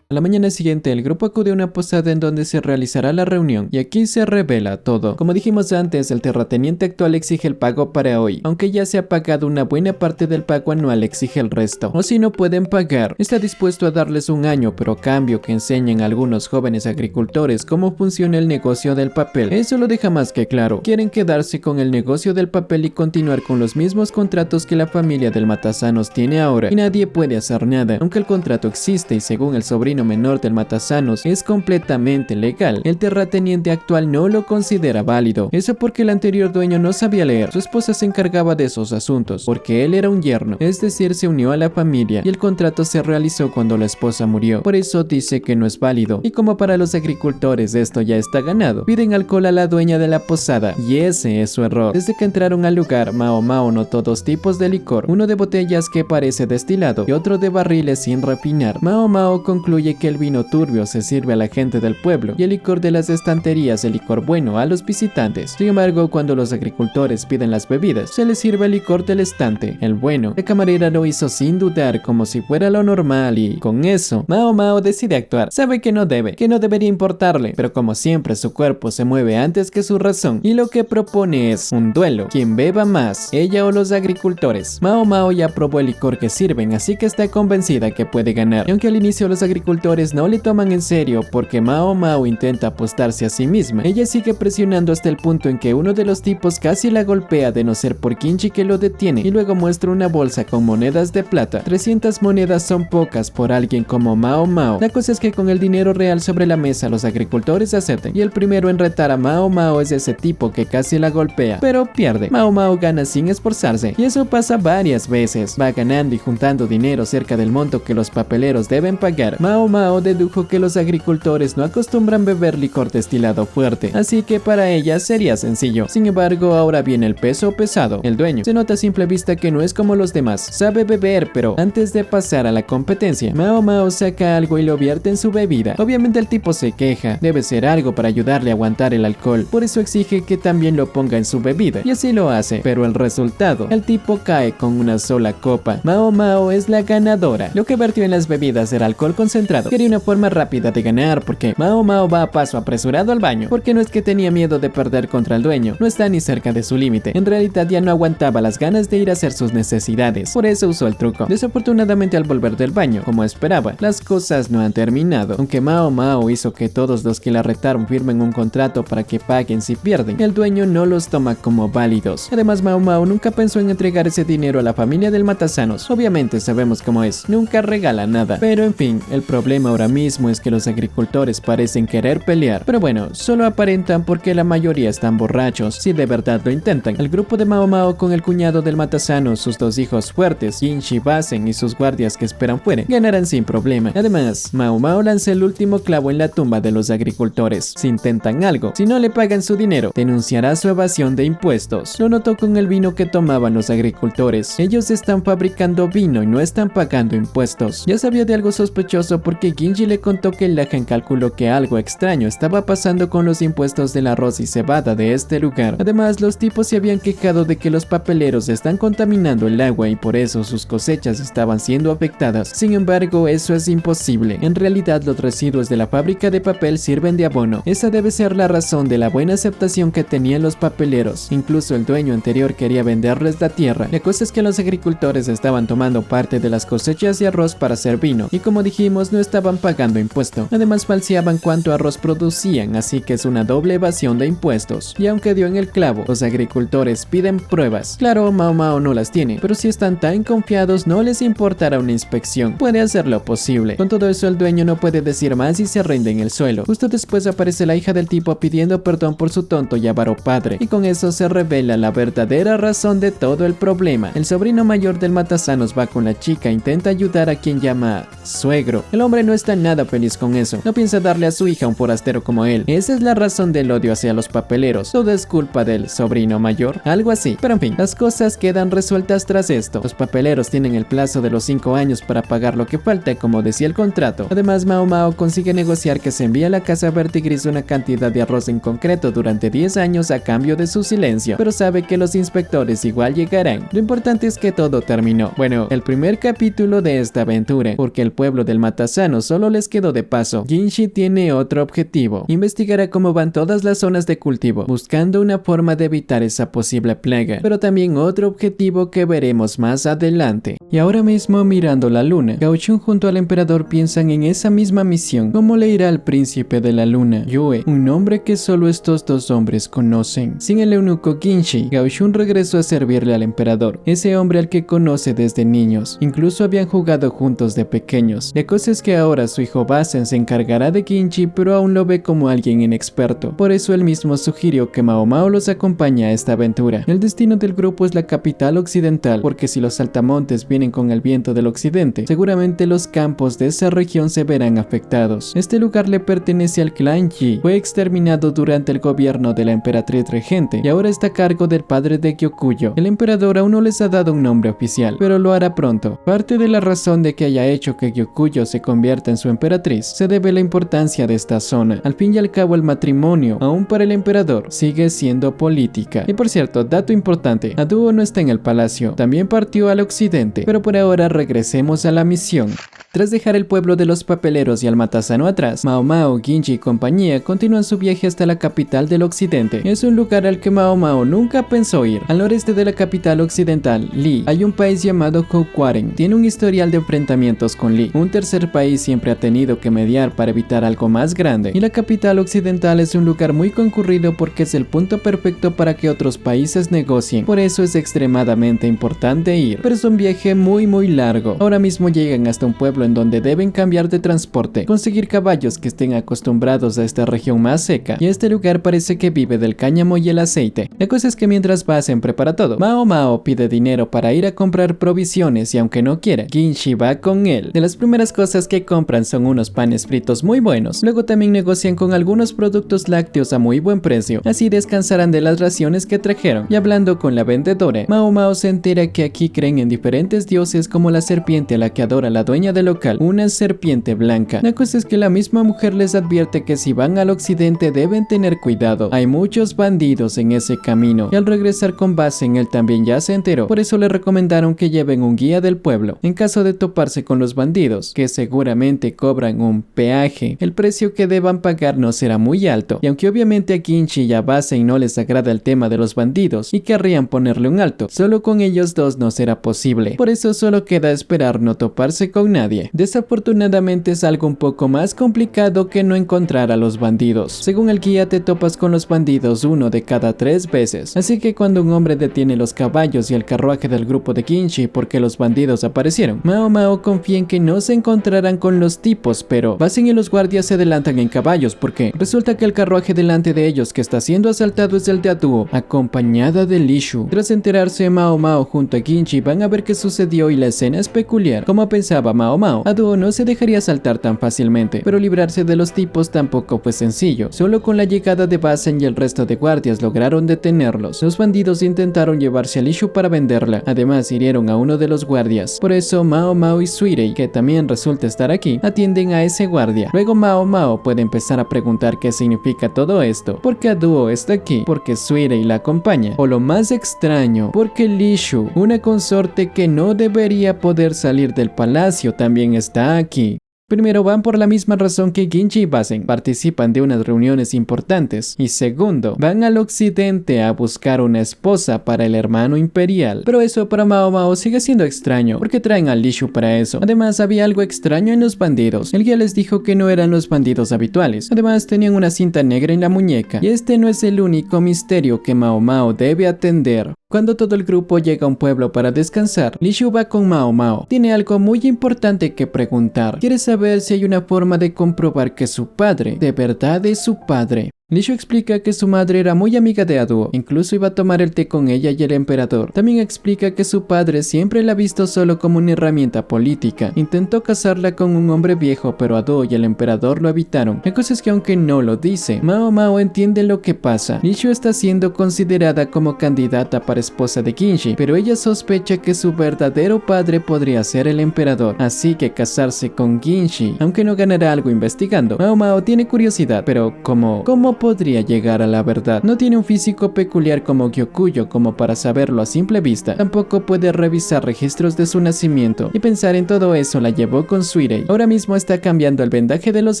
A la mañana siguiente, el grupo acude a una posada en donde se realizará la reunión, y aquí se revela todo. Como dijimos antes, el terrateniente actual exige el pago para hoy, aunque ya se ha pagado una buena parte del pago anual, exige el resto. O si no pueden pagar, está dispuesto a darles un año, pero a cambio que enseñen a algunos jóvenes agricultores cómo funciona el negocio del papel. Eso lo deja más que claro. Quieren quedarse con el negocio del papel y continuar con los mismos contratos que la familia del Matasanos tiene ahora, y nadie puede hacer nada. Aunque el contrato existe y según el sobrino menor del Matasanos es completamente legal, el terrateniente actual no lo considera válido. Eso porque el anterior dueño no sabía leer. Su esposa se encargaba de esos asuntos, porque él era un yerno, es decir, se unió a la familia, y el contrato se realizó cuando la esposa murió. Por eso dice que no es válido. Y como para los agricultores esto ya está ganado, piden alcohol a la dueña de la posada, y ese es su error. Desde que entraron al lugar, Mao Mao notó dos tipos de licor, uno de botellas que parece destilado y otro de barriles sin refinar. Mao Mao concluye que el vino turbio se sirve a la gente del pueblo y el licor de las estanterías el licor bueno a los visitantes. Sin embargo, cuando los agricultores piden las bebidas, se les sirve el licor del estante, el bueno. La camarera lo hizo sin dudar, como si fuera lo normal, y con eso, Mao Mao decide actuar. Sabe que no debería importarle, pero como siempre su cuerpo se mueve antes que su razón, y lo que propone es un duelo. Quien beba más, ella o los agricultores. Mao Mao ya probó el licor que sirven, así que está convencida que puede ganar. Y aunque al inicio los agricultores no le toman en serio porque Mao Mao intenta apostarse a sí misma, ella sigue presionando hasta el punto en que uno de los tipos casi la golpea, de no ser por Kinchi que lo detiene, y luego muestra una bolsa con monedas de plata. 300 monedas son pocas por alguien como Mao Mao. La cosa es que con el dinero real sobre la mesa los agricultores aceptan, y el primero en retar a Mao Mao es ese tipo que casi la golpea, pero pierde. Mao Mao gana sin esforzarse, y eso pasa varias veces. Va ganando y juntando dinero cerca del monto que los papeleros deben pagar. Mao Mao dedujo que los agricultores no acostumbran beber licor destilado fuerte, así que para ella sería sencillo. Sin embargo, ahora viene el peso pesado. El dueño se nota a simple vista que no es como los demás, sabe beber, pero antes de pasar a la competencia, Mao Mao saca algo y lo vierte en su bebida. Obviamente el tipo se queja, debe ser algo para ayudarle a aguantar el alcohol, por eso exige que también lo ponga en su bebida, y así lo hace, pero el resultado, el tipo cae con una sola copa. Mao Mao es la ganadora. Lo que vertió en las bebidas era alcohol concentrado. Quería una forma rápida de ganar, porque Mao Mao va a paso apresurado al baño, porque no es que tenía miedo de perder contra el dueño, no está ni cerca de su límite. En realidad ya no aguantaba las ganas de ir a hacer sus necesidades, por eso usó el truco. Desafortunadamente, al volver del baño, como esperaba, las cosas no han terminado. Aunque Mao Mao hizo que todos los que la retaron firmen un contrato para que paguen si pierden, el dueño no los toma como válidos. Además, Mao Mao nunca pensó en entregar ese dinero a la familia del Matasanos. Obviamente sabemos cómo es, nunca regala nada. Pero en fin, el problema ahora mismo es que los agricultores parecen querer pelear, pero bueno, solo aparentan porque la mayoría están borrachos. Si de verdad lo intentan, el grupo de Mao Mao con el cuñado del Matasanos, sus dos hijos fuertes, Kinchi, Basen y sus guardias que esperan fuera, ganarán sin problema. Además, Mao Mao lanza el último clavo en la tumba de los agricultores. Si intentan algo, si no le pagan su dinero, denunciará su evasión de impuestos. Lo notó con el vino que tomaban los agricultores. Ellos están fabricando vino y no están pagando impuestos. Ya sabía de algo sospechoso porque Kinji le contó que el Lajan calculó que algo extraño estaba pasando con los impuestos del arroz y cebada de este lugar. Además, los tipos se habían quejado de que los papeleros están contaminando el agua y por eso sus cosechas estaban siendo afectadas. Sin embargo, eso es imposible. En realidad, los residuos de la fábrica de papel sirven de abono. Esa debe ser la razón de la buena aceptación que tenían los papeleros. Incluso el dueño anterior quería venderles la tierra. La cosa es que los agricultores estaban tomando parte de las cosechas de arroz para hacer vino, y como dijimos, no estaban pagando impuesto. Además, falseaban cuánto arroz producían, así que es una doble evasión de impuestos. Y aunque dio en el clavo, los agricultores piden pruebas. Claro, Mao Mao no las tiene, pero si están tan confiados, no les importará una inspección. Puede hacer lo posible. Con todo eso, el dueño no puede decir más y se rinde en el suelo. Justo después aparece la hija del tipo pidiendo perdón por su tonto y avaro padre, y con eso se revela la verdadera razón de todo el problema. El sobrino mayor del Matasanos va con la chica e intenta ayudar a quien llama suegro. El hombre no está nada feliz con eso. No piensa darle a su hija a un forastero como él. Esa es la razón del odio hacia los papeleros. Todo es culpa del sobrino mayor, algo así. Pero en fin, las cosas quedan resueltas tras esto. Los papeleros tienen el plazo de los 5 años para pagar lo que falta, como decía el contrato. Además, Mao Mao consigue negociar que se envíe a la casa verde gris una cantidad de arroz en concreto durante 10 años a cambio de su silencio, pero sabe que los inspectores igual llegarán. Lo importante es que todo terminó. Bueno, el primer capítulo de esta aventura, porque el pueblo del Matasanos gusanos solo les quedó de paso. Ginshi tiene otro objetivo. Investigará cómo van todas las zonas de cultivo, buscando una forma de evitar esa posible plaga, pero también otro objetivo que veremos más adelante. Y ahora mismo, mirando la luna, Gao Chun junto al emperador piensan en esa misma misión. ¿Cómo le irá al príncipe de la luna, Yue? Un nombre que solo estos dos hombres conocen. Sin el eunuco Ginshi, Gao Chun regresó a servirle al emperador, ese hombre al que conoce desde niños. Incluso habían jugado juntos de pequeños. La cosa es que ahora su hijo Basen se encargará de Ginshi, pero aún lo ve como alguien inexperto. Por eso él mismo sugirió que Mao Mao los acompañe a esta aventura. El destino del grupo es la capital occidental, porque si los saltamontes vienen con el viento del occidente, seguramente los campos de esa región se verán afectados. Este lugar le pertenece al clan Yi. Fue exterminado durante el gobierno de la emperatriz regente y ahora está a cargo del padre de Gyokuyo. El emperador aún no les ha dado un nombre oficial, pero lo hará pronto. Parte de la razón de que haya hecho que Gyokuyo se convierta en su emperatriz se debe a la importancia de esta zona. Al fin y al cabo, el matrimonio, aún para el emperador, sigue siendo política. Y por cierto, dato importante, Aduo no está en el palacio, también partió al occidente, pero por ahora regresemos a la misión. Tras dejar el pueblo de los papeleros y al Matasano atrás, Mao Mao, Ginshi y compañía continúan su viaje hasta la capital del occidente. Es un lugar al que Mao Mao nunca pensó ir. Al noreste de la capital occidental, Li, hay un país llamado Houkwaren. Tiene un historial de enfrentamientos con Li. Un tercer país siempre ha tenido que mediar para evitar algo más grande. Y la capital occidental es un lugar muy concurrido porque es el punto perfecto para que otros países negocien. Por eso es extremadamente importante ir. Pero es un viaje muy largo. Ahora mismo llegan hasta un pueblo en donde deben cambiar de transporte, conseguir caballos que estén acostumbrados a esta región más seca, y este lugar parece que vive del cáñamo y el aceite. La cosa es que mientras Basen prepara todo, Mao Mao pide dinero para ir a comprar provisiones y aunque no quiera, Ginshi va con él. De las primeras cosas que compran son unos panes fritos muy buenos, luego también negocian con algunos productos lácteos a muy buen precio, así descansarán de las raciones que trajeron. Y hablando con la vendedora, Mao Mao se entera que aquí creen en diferentes dioses como la serpiente a la que adora la dueña del local, una serpiente blanca. La cosa es que la misma mujer les advierte que si van al occidente deben tener cuidado, hay muchos bandidos en ese camino, y al regresar con Basen él también ya se enteró, por eso le recomendaron que lleven un guía del pueblo, en caso de toparse con los bandidos, que seguramente cobran un peaje. El precio que deban pagar no será muy alto, y aunque obviamente a Ginshi y a Basen no les agrada el tema de los bandidos y querrían ponerle un alto, solo con ellos dos no será posible, por eso solo queda esperar no toparse con nadie. Desafortunadamente es algo un poco más complicado que no encontrar a los bandidos. Según el guía te topas con los bandidos 1 de cada 3 veces, así que cuando un hombre detiene los caballos y el carruaje del grupo de Ginshi porque los bandidos aparecieron, Mao Mao confía en que no se encontrarán con los tipos, pero Basen y los guardias se adelantan en caballos porque resulta que el carruaje delante de ellos que está siendo asaltado es el de Aduo, acompañada de Li Shu. Tras enterarse, Mao Mao junto a Ginshi van a ver qué sucedió y la escena es peculiar. Como pensaba Mao Mao, Aduo no se dejaría saltar tan fácilmente, pero librarse de los tipos tampoco fue sencillo. Solo con la llegada de Basen y el resto de guardias lograron detenerlos. Los bandidos intentaron llevarse a Li Shu para venderla, además hirieron a uno de los guardias. Por eso Mao Mao y Suirei, que también resulta estar aquí, atienden a ese guardia. Luego Mao Mao puede empezar a preguntar qué significa todo esto, porque Aduo está aquí, porque Suirei la acompaña, o lo más extraño, porque Li Shu, una consorte que no debería poder salir del palacio, también está aquí. Primero, van por la misma razón que Ginshi y Basen, participan de unas reuniones importantes. Y segundo, van al occidente a buscar una esposa para el hermano imperial. Pero eso para Mao Mao sigue siendo extraño, porque traen a Li Shu para eso. Además, había algo extraño en los bandidos. El guía les dijo que no eran los bandidos habituales. Además, tenían una cinta negra en la muñeca. Y este no es el único misterio que Mao Mao debe atender. Cuando todo el grupo llega a un pueblo para descansar, Li Shu va con Mao Mao. Tiene algo muy importante que preguntar. Quiere saber si hay una forma de comprobar que su padre de verdad es su padre. Li Shu explica que su madre era muy amiga de Aduo, incluso iba a tomar el té con ella y el emperador. También explica que su padre siempre la ha visto solo como una herramienta política. Intentó casarla con un hombre viejo, pero Aduo y el emperador lo evitaron. La cosa es que aunque no lo dice, Mao Mao entiende lo que pasa. Li Shu está siendo considerada como candidata para esposa de Ginshi, pero ella sospecha que su verdadero padre podría ser el emperador, así que casarse con Ginshi, aunque no ganará algo investigando. Mao Mao tiene curiosidad, pero ¿cómo no podría llegar a la verdad. No tiene un físico peculiar como Gyokuyo como para saberlo a simple vista. Tampoco puede revisar registros de su nacimiento, y pensar en todo eso la llevó con Suirei. Ahora mismo está cambiando el vendaje de los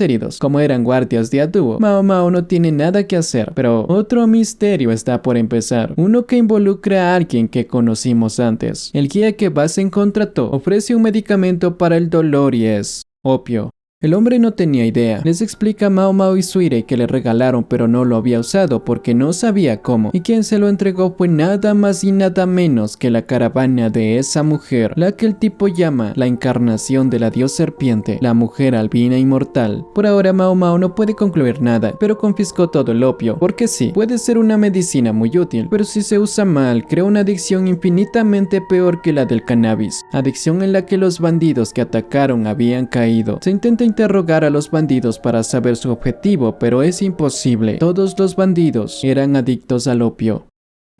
heridos. Como eran guardias de Aduo, Mao Mao no tiene nada que hacer, pero otro misterio está por empezar, uno que involucra a alguien que conocimos antes. El guía que Basen contrató ofrece un medicamento para el dolor y es opio. El hombre no tenía idea. Les explica a Mao Mao y Suirei que le regalaron pero no lo había usado porque no sabía cómo, y quien se lo entregó fue nada más y nada menos que la caravana de esa mujer, la que el tipo llama la encarnación de la dios serpiente, la mujer albina inmortal. Por ahora Mao Mao no puede concluir nada, pero confiscó todo el opio, porque sí, puede ser una medicina muy útil, pero si se usa mal, crea una adicción infinitamente peor que la del cannabis, adicción en la que los bandidos que atacaron habían caído. Se intenta interrogar a los bandidos para saber su objetivo, pero es imposible. Todos los bandidos eran adictos al opio.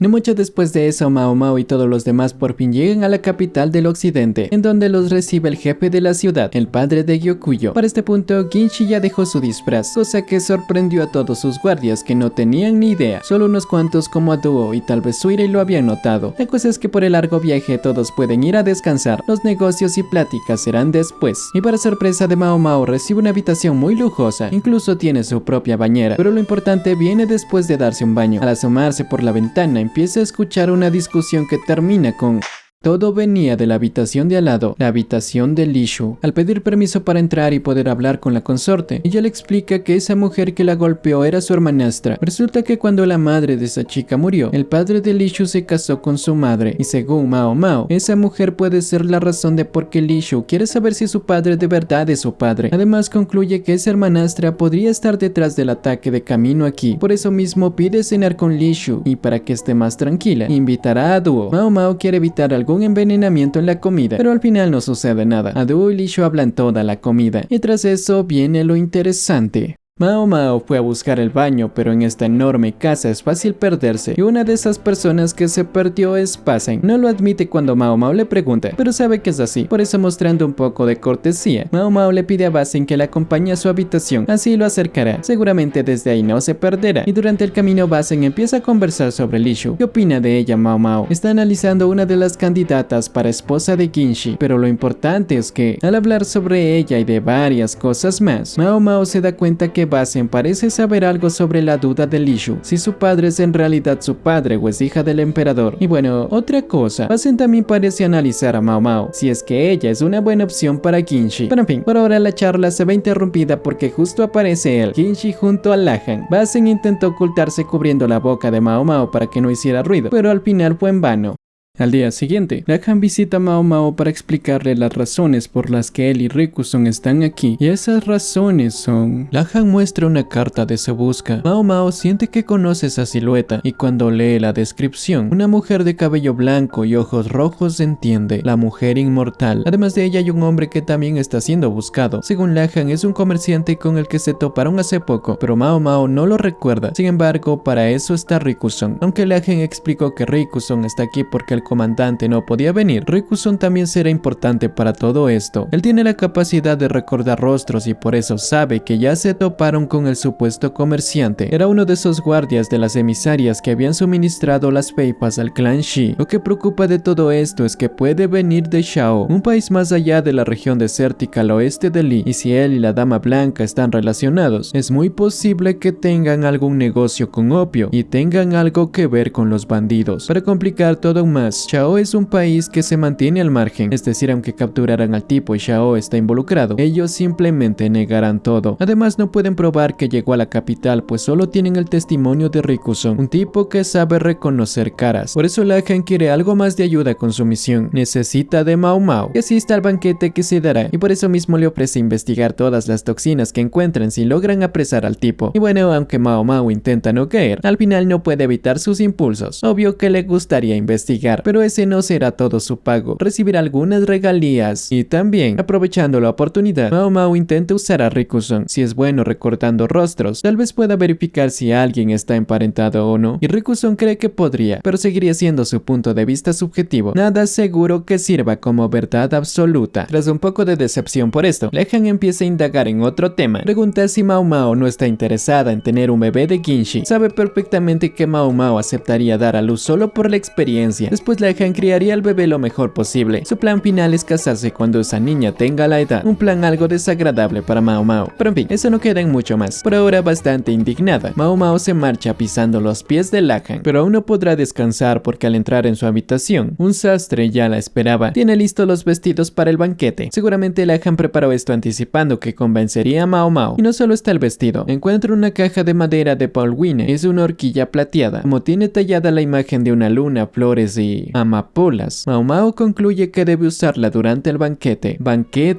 No mucho después de eso, Mao Mao y todos los demás por fin llegan a la capital del occidente, en donde los recibe el jefe de la ciudad, el padre de Gyokuyo. Para este punto, Ginshi ya dejó su disfraz, cosa que sorprendió a todos sus guardias que no tenían ni idea. Solo unos cuantos como Aduo y tal vez Suirei lo habían notado. La cosa es que por el largo viaje todos pueden ir a descansar, los negocios y pláticas serán después. Y para sorpresa de Mao Mao recibe una habitación muy lujosa, incluso tiene su propia bañera, pero lo importante viene después de darse un baño. Al asomarse por la ventana empieza a escuchar una discusión que termina con: todo venía de la habitación de al lado, la habitación de Li Shu. Al pedir permiso para entrar y poder hablar con la consorte, ella le explica que esa mujer que la golpeó era su hermanastra. Resulta que cuando la madre de esa chica murió, el padre de Li Shu se casó con su madre, y según Mao Mao, esa mujer puede ser la razón de por qué Li Shu quiere saber si su padre de verdad es su padre. Además concluye que esa hermanastra podría estar detrás del ataque de camino aquí. Por eso mismo pide cenar con Li Shu, y para que esté más tranquila, invitará a Duo. Mao Mao quiere evitar algún envenenamiento en la comida, pero al final no sucede nada. Aduo y Li Shu hablan toda la comida, y tras eso viene lo interesante. Mao Mao fue a buscar el baño, pero en esta enorme casa es fácil perderse, y una de esas personas que se perdió es Basen. No lo admite cuando Mao Mao le pregunta, pero sabe que es así, por eso mostrando un poco de cortesía, Mao Mao le pide a Basen que le acompañe a su habitación, así lo acercará, seguramente desde ahí no se perderá, y durante el camino Basen empieza a conversar sobre Li Shu. ¿Qué opina de ella Mao Mao? Está analizando una de las candidatas para esposa de Ginshi, pero lo importante es que, al hablar sobre ella y de varias cosas más, Mao Mao se da cuenta que Basen parece saber algo sobre la duda de Li Shu, si su padre es en realidad su padre o es hija del emperador. Y bueno, otra cosa, Basen también parece analizar a Mao Mao, si es que ella es una buena opción para Ginshi. Pero en fin, por ahora la charla se ve interrumpida porque justo aparece él, Ginshi junto a Lahan. Basen intentó ocultarse cubriendo la boca de Mao Mao para que no hiciera ruido, pero al final fue en vano. Al día siguiente, Lahan visita a Mao Mao para explicarle las razones por las que él y Rikuson están aquí, y esas razones son... Lahan muestra una carta de su busca. Mao Mao siente que conoce esa silueta, y cuando lee la descripción, una mujer de cabello blanco y ojos rojos entiende, la mujer inmortal. Además de ella hay un hombre que también está siendo buscado. Según Lahan, es un comerciante con el que se toparon hace poco, pero Mao Mao no lo recuerda. Sin embargo, para eso está Rikuson. Aunque Lahan explicó que Rikuson está aquí porque el comandante no podía venir, Rikuson también será importante para todo esto. Él tiene la capacidad de recordar rostros y por eso sabe que ya se toparon con el supuesto comerciante. Era uno de esos guardias de las emisarias que habían suministrado las pepas al clan Shi. Lo que preocupa de todo esto es que puede venir de Shao, un país más allá de la región desértica al oeste de Li, y si él y la dama blanca están relacionados, es muy posible que tengan algún negocio con opio y tengan algo que ver con los bandidos. Para complicar todo aún más, Shao es un país que se mantiene al margen, es decir, aunque capturaran al tipo y Shao está involucrado, ellos simplemente negarán todo. Además no pueden probar que llegó a la capital, pues solo tienen el testimonio de Rikuson, un tipo que sabe reconocer caras. Por eso Lahan quiere algo más de ayuda con su misión, necesita de Mao Mao, que asista al banquete que se dará, y por eso mismo le ofrece investigar todas las toxinas que encuentren si logran apresar al tipo. Y bueno, aunque Mao Mao intenta no caer, al final no puede evitar sus impulsos, obvio que le gustaría investigar. ganar, pero ese no será todo su pago. Recibirá algunas regalías. Y también, aprovechando la oportunidad, Mao Mao intenta usar a Rikuson. Si es bueno recortando rostros, tal vez pueda verificar si alguien está emparentado o no. Y Rikuson cree que podría, pero seguiría siendo su punto de vista subjetivo. Nada seguro que sirva como verdad absoluta. Tras un poco de decepción por esto, Lehan empieza a indagar en otro tema. Pregunta si Mao Mao no está interesada en tener un bebé de Ginshi. Sabe perfectamente que Mao Mao aceptaría dar a luz solo por la experiencia. Después Lehan criaría al bebé lo mejor posible. Su plan final es casarse cuando esa niña tenga la edad. Un plan algo desagradable para Mao Mao. Pero en fin, eso no queda en mucho más. Por ahora bastante indignada, Mao Mao se marcha pisando los pies de Lehan, pero aún no podrá descansar porque al entrar en su habitación, un sastre ya la esperaba. Tiene listos los vestidos para el banquete. Seguramente Lehan preparó esto anticipando que convencería a Mao Mao. Y no solo está el vestido, encuentra una caja de madera de Paul Wine. Es una horquilla plateada, como tiene tallada la imagen de una luna, flores y amapolas. Mao Mao concluye que debe usarla durante el banquete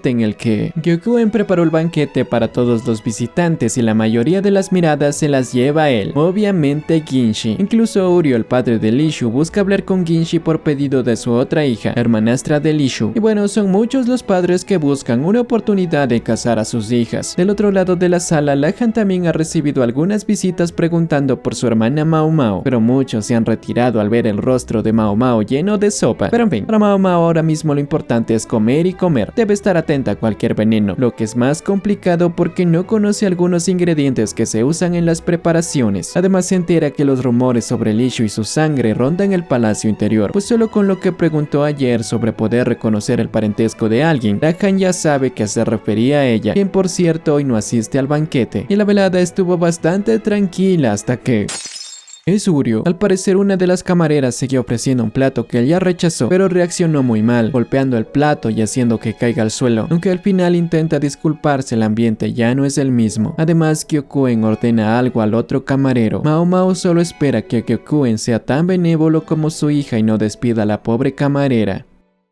en el que Gyokuen preparó el banquete para todos los visitantes y la mayoría de las miradas se las lleva a él, obviamente Ginshi. Incluso Uryu, el padre de Lishu, busca hablar con Ginshi por pedido de su otra hija, hermanastra de Lishu. Y bueno, son muchos los padres que buscan una oportunidad de casar a sus hijas. Del otro lado de la sala, Lehan también ha recibido algunas visitas preguntando por su hermana Mao Mao, pero muchos se han retirado al ver el rostro de Mao Mao lleno de sopa. Pero en fin, para Mao Mao ahora mismo lo importante es comer y comer. Debe estar atenta a cualquier veneno, lo que es más complicado porque no conoce algunos ingredientes que se usan en las preparaciones. Además se entera que los rumores sobre Lishu y su sangre rondan el palacio interior, pues solo con lo que preguntó ayer sobre poder reconocer el parentesco de alguien, Lehan ya sabe que se refería a ella, quien por cierto hoy no asiste al banquete. Y la velada estuvo bastante tranquila hasta que... es Uryu. Al parecer una de las camareras seguía ofreciendo un plato que él ya rechazó, pero reaccionó muy mal, golpeando el plato y haciendo que caiga al suelo. Aunque al final intenta disculparse, el ambiente ya no es el mismo. Además, Gyokuen ordena algo al otro camarero. Mao Mao solo espera que Gyokuen sea tan benévolo como su hija y no despida a la pobre camarera.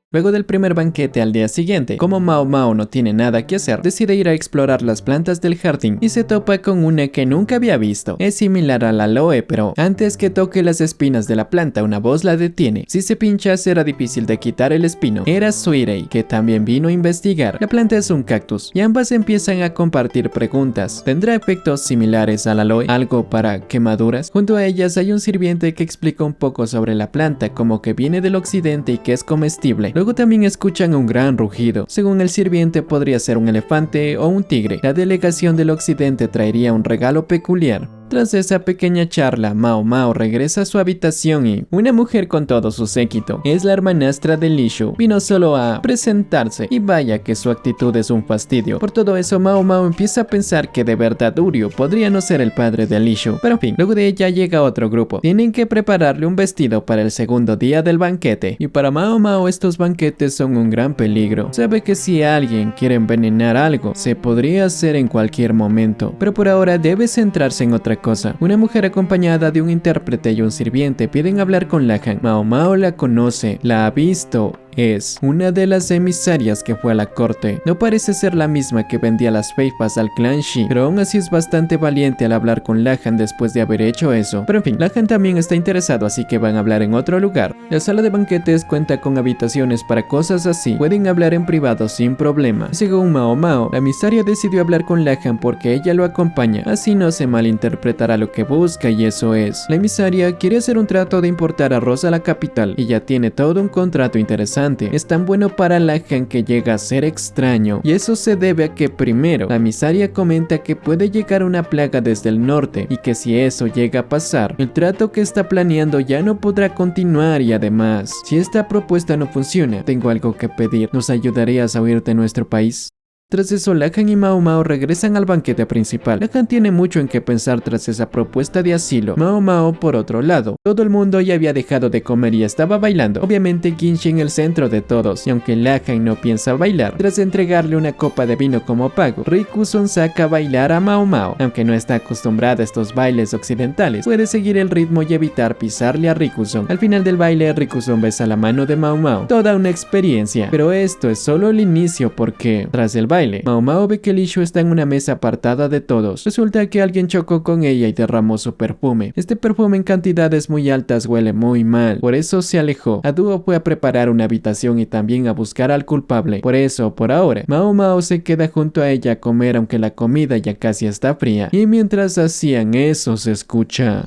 Luego del primer banquete al día siguiente, como Mao Mao no tiene nada que hacer, decide ir a explorar las plantas del jardín y se topa con una que nunca había visto. Es similar a la aloe, pero antes que toque las espinas de la planta, una voz la detiene. Si se pincha, será difícil de quitar el espino. Era Suirei, que también vino a investigar. La planta es un cactus y ambas empiezan a compartir preguntas. ¿Tendrá efectos similares a la aloe? ¿Algo para quemaduras? Junto a ellas hay un sirviente que explica un poco sobre la planta, como que viene del occidente y que es comestible. Luego también escuchan un gran rugido. Según el sirviente podría ser un elefante o un tigre. La delegación del occidente traería un regalo peculiar. Tras esa pequeña charla, Mao Mao regresa a su habitación y una mujer con todo su séquito. Es la hermanastra de Lishu. Vino solo a presentarse y vaya que su actitud es un fastidio. Por todo eso, Mao Mao empieza a pensar que de verdad Uryu podría no ser el padre de Lishu. Pero en fin, luego de ella llega otro grupo. Tienen que prepararle un vestido para el segundo día del banquete. Y para Mao Mao estos banquetes son un gran peligro. Sabe que si alguien quiere envenenar algo, se podría hacer en cualquier momento. Pero por ahora debe centrarse en otra cosa. Una mujer acompañada de un intérprete y un sirviente piden hablar con Lehan. Mao Mao la conoce, la ha visto. Es una de las emisarias que fue a la corte. No parece ser la misma que vendía las feifas al clan Shi, pero aún así es bastante valiente al hablar con Lehan después de haber hecho eso. Pero en fin, Lehan también está interesado, así que van a hablar en otro lugar. La sala de banquetes cuenta con habitaciones para cosas así. Pueden hablar en privado sin problema. Según Mao Mao, la emisaria decidió hablar con Lehan porque ella lo acompaña. Así no se malinterpretará lo que busca y eso es. La emisaria quiere hacer un trato de importar arroz a la capital y ya tiene todo un contrato interesante. Es tan bueno para Lehan que llega a ser extraño, y eso se debe a que primero, la emisaria comenta que puede llegar una plaga desde el norte y que si eso llega a pasar, el trato que está planeando ya no podrá continuar y además, si esta propuesta no funciona, tengo algo que pedir. ¿Nos ayudarías a huir de nuestro país? Tras eso, Lehan y Mao Mao regresan al banquete principal. Lehan tiene mucho en qué pensar tras esa propuesta de asilo. Mao Mao, por otro lado, todo el mundo ya había dejado de comer y estaba bailando. Obviamente Ginshi en el centro de todos, y aunque Lehan no piensa bailar, tras entregarle una copa de vino como pago, Rikuson saca a bailar a Mao Mao. Aunque no está acostumbrada a estos bailes occidentales, puede seguir el ritmo y evitar pisarle a Rikuson. Al final del baile, Rikuson besa la mano de Mao Mao. Toda una experiencia, pero esto es solo el inicio porque, tras el baile, baile. Mao Mao ve que Li Shu está en una mesa apartada de todos. Resulta que alguien chocó con ella y derramó su perfume. Este perfume en cantidades muy altas huele muy mal, por eso se alejó. A Duo fue a preparar una habitación y también a buscar al culpable. Por eso, por ahora, Mao Mao se queda junto a ella a comer aunque la comida ya casi está fría. Y mientras hacían eso se escucha...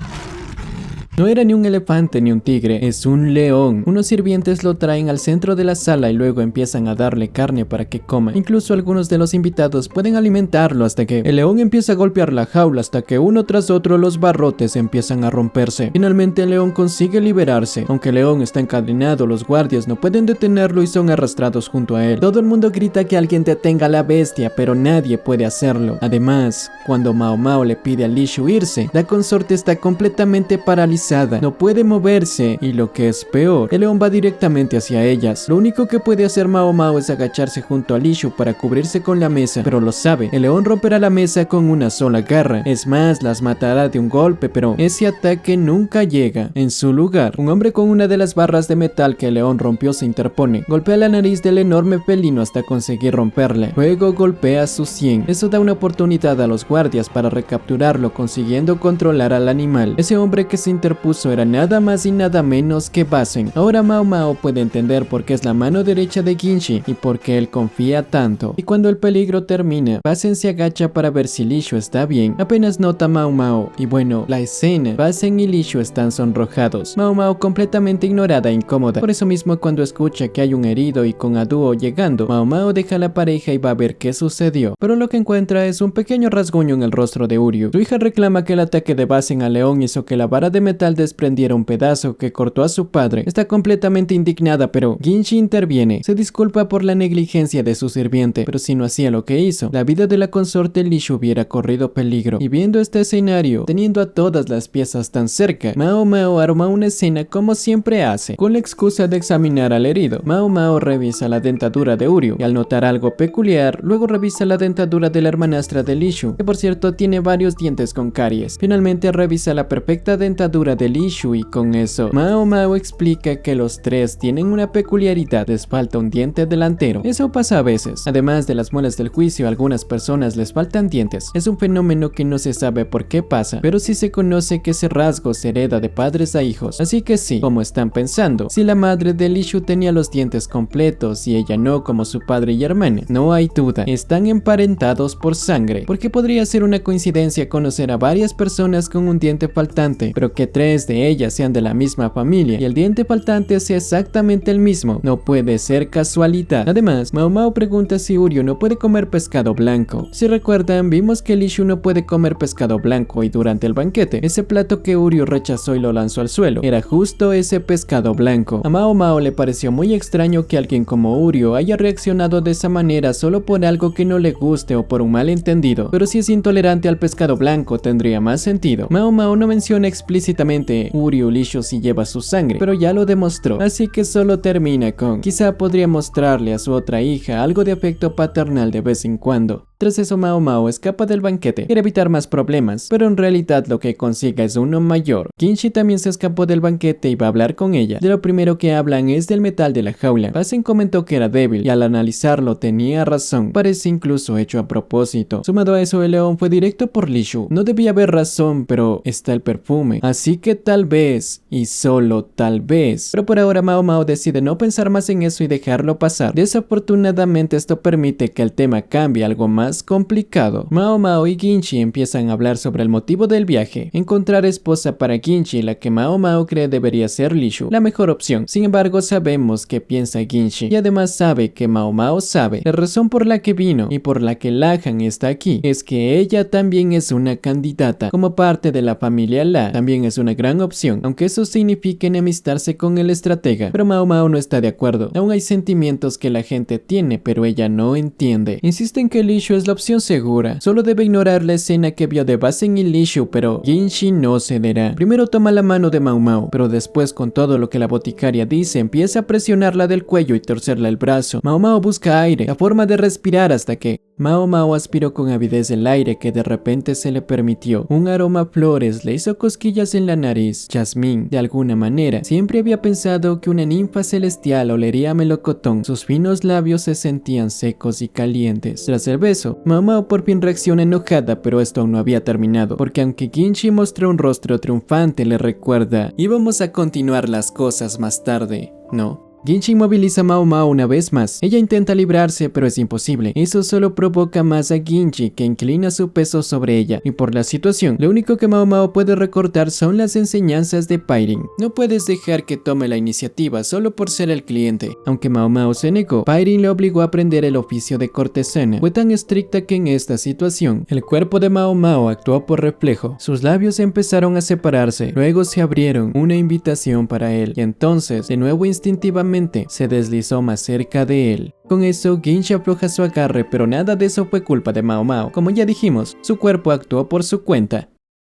No era ni un elefante ni un tigre, es un león. Unos sirvientes lo traen al centro de la sala y luego empiezan a darle carne para que coma. Incluso algunos de los invitados pueden alimentarlo hasta que el león empieza a golpear la jaula hasta que uno tras otro los barrotes empiezan a romperse. Finalmente el león consigue liberarse. Aunque el león está encadenado, los guardias no pueden detenerlo y son arrastrados junto a él. Todo el mundo grita que alguien detenga a la bestia, pero nadie puede hacerlo. Además, cuando Mao Mao le pide a Li Shu irse, la consorte está completamente paralizada. No puede moverse y lo que es peor, el león va directamente hacia ellas. Lo único que puede hacer Mao Mao es agacharse junto a Li Shu para cubrirse con la mesa, pero lo sabe, el león romperá la mesa con una sola garra. Es más, las matará de un golpe, pero ese ataque nunca llega. En su lugar, un hombre con una de las barras de metal que el león rompió se interpone, golpea la nariz del enorme felino hasta conseguir romperla. Luego golpea su sien. Eso da una oportunidad a los guardias para recapturarlo, consiguiendo controlar al animal. Ese hombre que se interpuso era nada más y nada menos que Basen. Ahora Mao Mao puede entender por qué es la mano derecha de Ginshi y por qué él confía tanto. Y cuando el peligro termina, Basen se agacha para ver si Li Shu está bien. Apenas nota Mao Mao y bueno, la escena, Basen y Li Shu están sonrojados. Mao Mao completamente ignorada e incómoda. Por eso mismo cuando escucha que hay un herido y con a Duo llegando, Mao Mao deja a la pareja y va a ver qué sucedió. Pero lo que encuentra es un pequeño rasguño en el rostro de Uryu. Su hija reclama que el ataque de Basen al león hizo que la vara de metal desprendiera un pedazo que cortó a su padre. Está completamente indignada, pero Ginshi interviene. Se disculpa por la negligencia de su sirviente, pero si no hacía lo que hizo, la vida de la consorte Li Shu hubiera corrido peligro. Y viendo este escenario, teniendo a todas las piezas tan cerca, Mao Mao arma una escena como siempre hace. Con la excusa de examinar al herido, Mao Mao revisa la dentadura de Uryu y al notar algo peculiar, luego revisa la dentadura de la hermanastra de Li Shu, que por cierto tiene varios dientes con caries. Finalmente revisa la perfecta dentadura de Li Shu y con eso, Mao Mao explica que los tres tienen una peculiaridad, les falta un diente delantero. Eso pasa a veces. Además de las muelas del juicio, a algunas personas les faltan dientes. Es un fenómeno que no se sabe por qué pasa, pero sí se conoce que ese rasgo se hereda de padres a hijos. Así que sí, como están pensando, si la madre de Li Shu tenía los dientes completos y ella no, como su padre y hermana, no hay duda, están emparentados por sangre, porque podría ser una coincidencia conocer a varias personas con un diente faltante, pero que tres de ellas sean de la misma familia y el diente faltante sea exactamente el mismo. No puede ser casualidad. Además, Mao Mao pregunta si Uryu no puede comer pescado blanco. Si recuerdan, vimos que Li Shu no puede comer pescado blanco y durante el banquete, ese plato que Uryu rechazó y lo lanzó al suelo, era justo ese pescado blanco. A Mao Mao le pareció muy extraño que alguien como Uryu haya reaccionado de esa manera solo por algo que no le guste o por un malentendido, pero si es intolerante al pescado blanco tendría más sentido. Mao Mao no menciona explícitamente Uryu Li Shu si lleva su sangre, pero ya lo demostró, así que solo termina con quizá podría mostrarle a su otra hija algo de afecto paternal de vez en cuando. Tras eso Mao Mao escapa del banquete, quiere evitar más problemas, pero en realidad lo que consigue es uno mayor. Ginshi también se escapó del banquete y va a hablar con ella. De lo primero que hablan es del metal de la jaula. Basen comentó que era débil y al analizarlo tenía razón, parece incluso hecho a propósito. Sumado a eso el león fue directo por Li Shu. No debía haber razón, pero está el perfume, así que tal vez, y solo tal vez. Pero por ahora Mao Mao decide no pensar más en eso y dejarlo pasar. Desafortunadamente esto permite que el tema cambie algo más complicado. Mao Mao y Ginshi empiezan a hablar sobre el motivo del viaje. Encontrar esposa para Ginshi, la que Mao Mao cree debería ser Li Shu, la mejor opción. Sin embargo, sabemos que piensa Ginshi y además sabe que Mao Mao sabe. La razón por la que vino y por la que Lahan está aquí es que ella también es una candidata. Como parte de la familia La, también es una gran opción, aunque eso signifique enemistarse con el estratega. Pero Mao Mao no está de acuerdo. Aún hay sentimientos que la gente tiene, pero ella no entiende. Insiste en que Li Shu es la opción segura. Solo debe ignorar la escena que vio de Basen y Li Shu, pero Ginshi no cederá. Primero toma la mano de Mao Mao, pero después con todo lo que la boticaria dice empieza a presionarla del cuello y torcerla el brazo. Mao Mao busca aire, la forma de respirar hasta que Mao Mao aspiró con avidez el aire que de repente se le permitió. Un aroma a flores le hizo cosquillas en la nariz. Jasmine, de alguna manera, siempre había pensado que una ninfa celestial olería a melocotón. Sus finos labios se sentían secos y calientes. Tras el beso, Mao Mao por fin reacciona enojada, pero esto aún no había terminado, porque aunque Ginchi mostró un rostro triunfante, le recuerda: íbamos a continuar las cosas más tarde, ¿no? Ginchi inmoviliza a Mao Mao una vez más. Ella intenta librarse, pero es imposible. Eso solo provoca más a Ginchi, que inclina su peso sobre ella. Y por la situación, lo único que Mao Mao puede recordar son las enseñanzas de Pairing. No puedes dejar que tome la iniciativa solo por ser el cliente. Aunque Mao Mao se negó, Pairing le obligó a aprender el oficio de cortesana. Fue tan estricta que en esta situación, el cuerpo de Mao Mao actuó por reflejo. Sus labios empezaron a separarse, luego se abrieron, una invitación para él. Y entonces, de nuevo instintivamente, se deslizó más cerca de él. Con eso, Ginchi afloja su agarre, pero nada de eso fue culpa de Mao Mao. Como ya dijimos, su cuerpo actuó por su cuenta.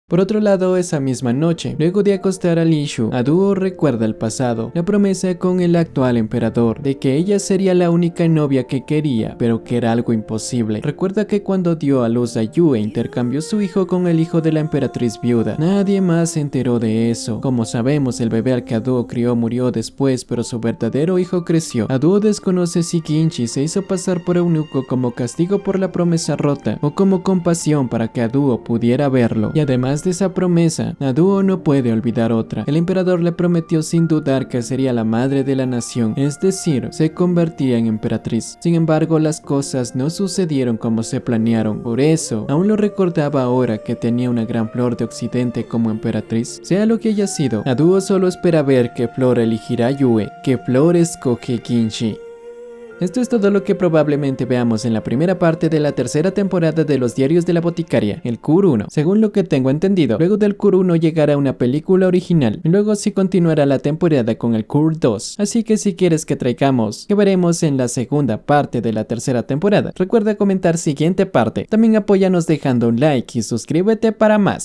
Por otro lado, esa misma noche, luego de acostar a Li Shu, Aduo recuerda el pasado, la promesa con el actual emperador, de que ella sería la única novia que quería, pero que era algo imposible. Recuerda que cuando dio a luz a Yue, intercambió su hijo con el hijo de la emperatriz viuda. Nadie más se enteró de eso. Como sabemos, el bebé al que Aduo crió murió después, pero su verdadero hijo creció. Aduo desconoce si Ginchi se hizo pasar por eunuco como castigo por la promesa rota, o como compasión para que Aduo pudiera verlo. Y además de esa promesa, Aduo no puede olvidar otra. El emperador le prometió sin dudar que sería la madre de la nación, es decir, se convertiría en emperatriz. Sin embargo, las cosas no sucedieron como se planearon. Por eso, aún lo recordaba ahora que tenía una gran flor de occidente como emperatriz. Sea lo que haya sido, Aduo solo espera ver qué flor elegirá Yue, qué flor escoge Ginchi. Esto es todo lo que probablemente veamos en la primera parte de la tercera temporada de los diarios de la boticaria, el Kur-1. Según lo que tengo entendido, luego del Kur-1 llegará una película original, y luego sí continuará la temporada con el Kur-2. Así que si quieres que traigamos, que veremos en la segunda parte de la tercera temporada, recuerda comentar siguiente parte. También apóyanos dejando un like y suscríbete para más.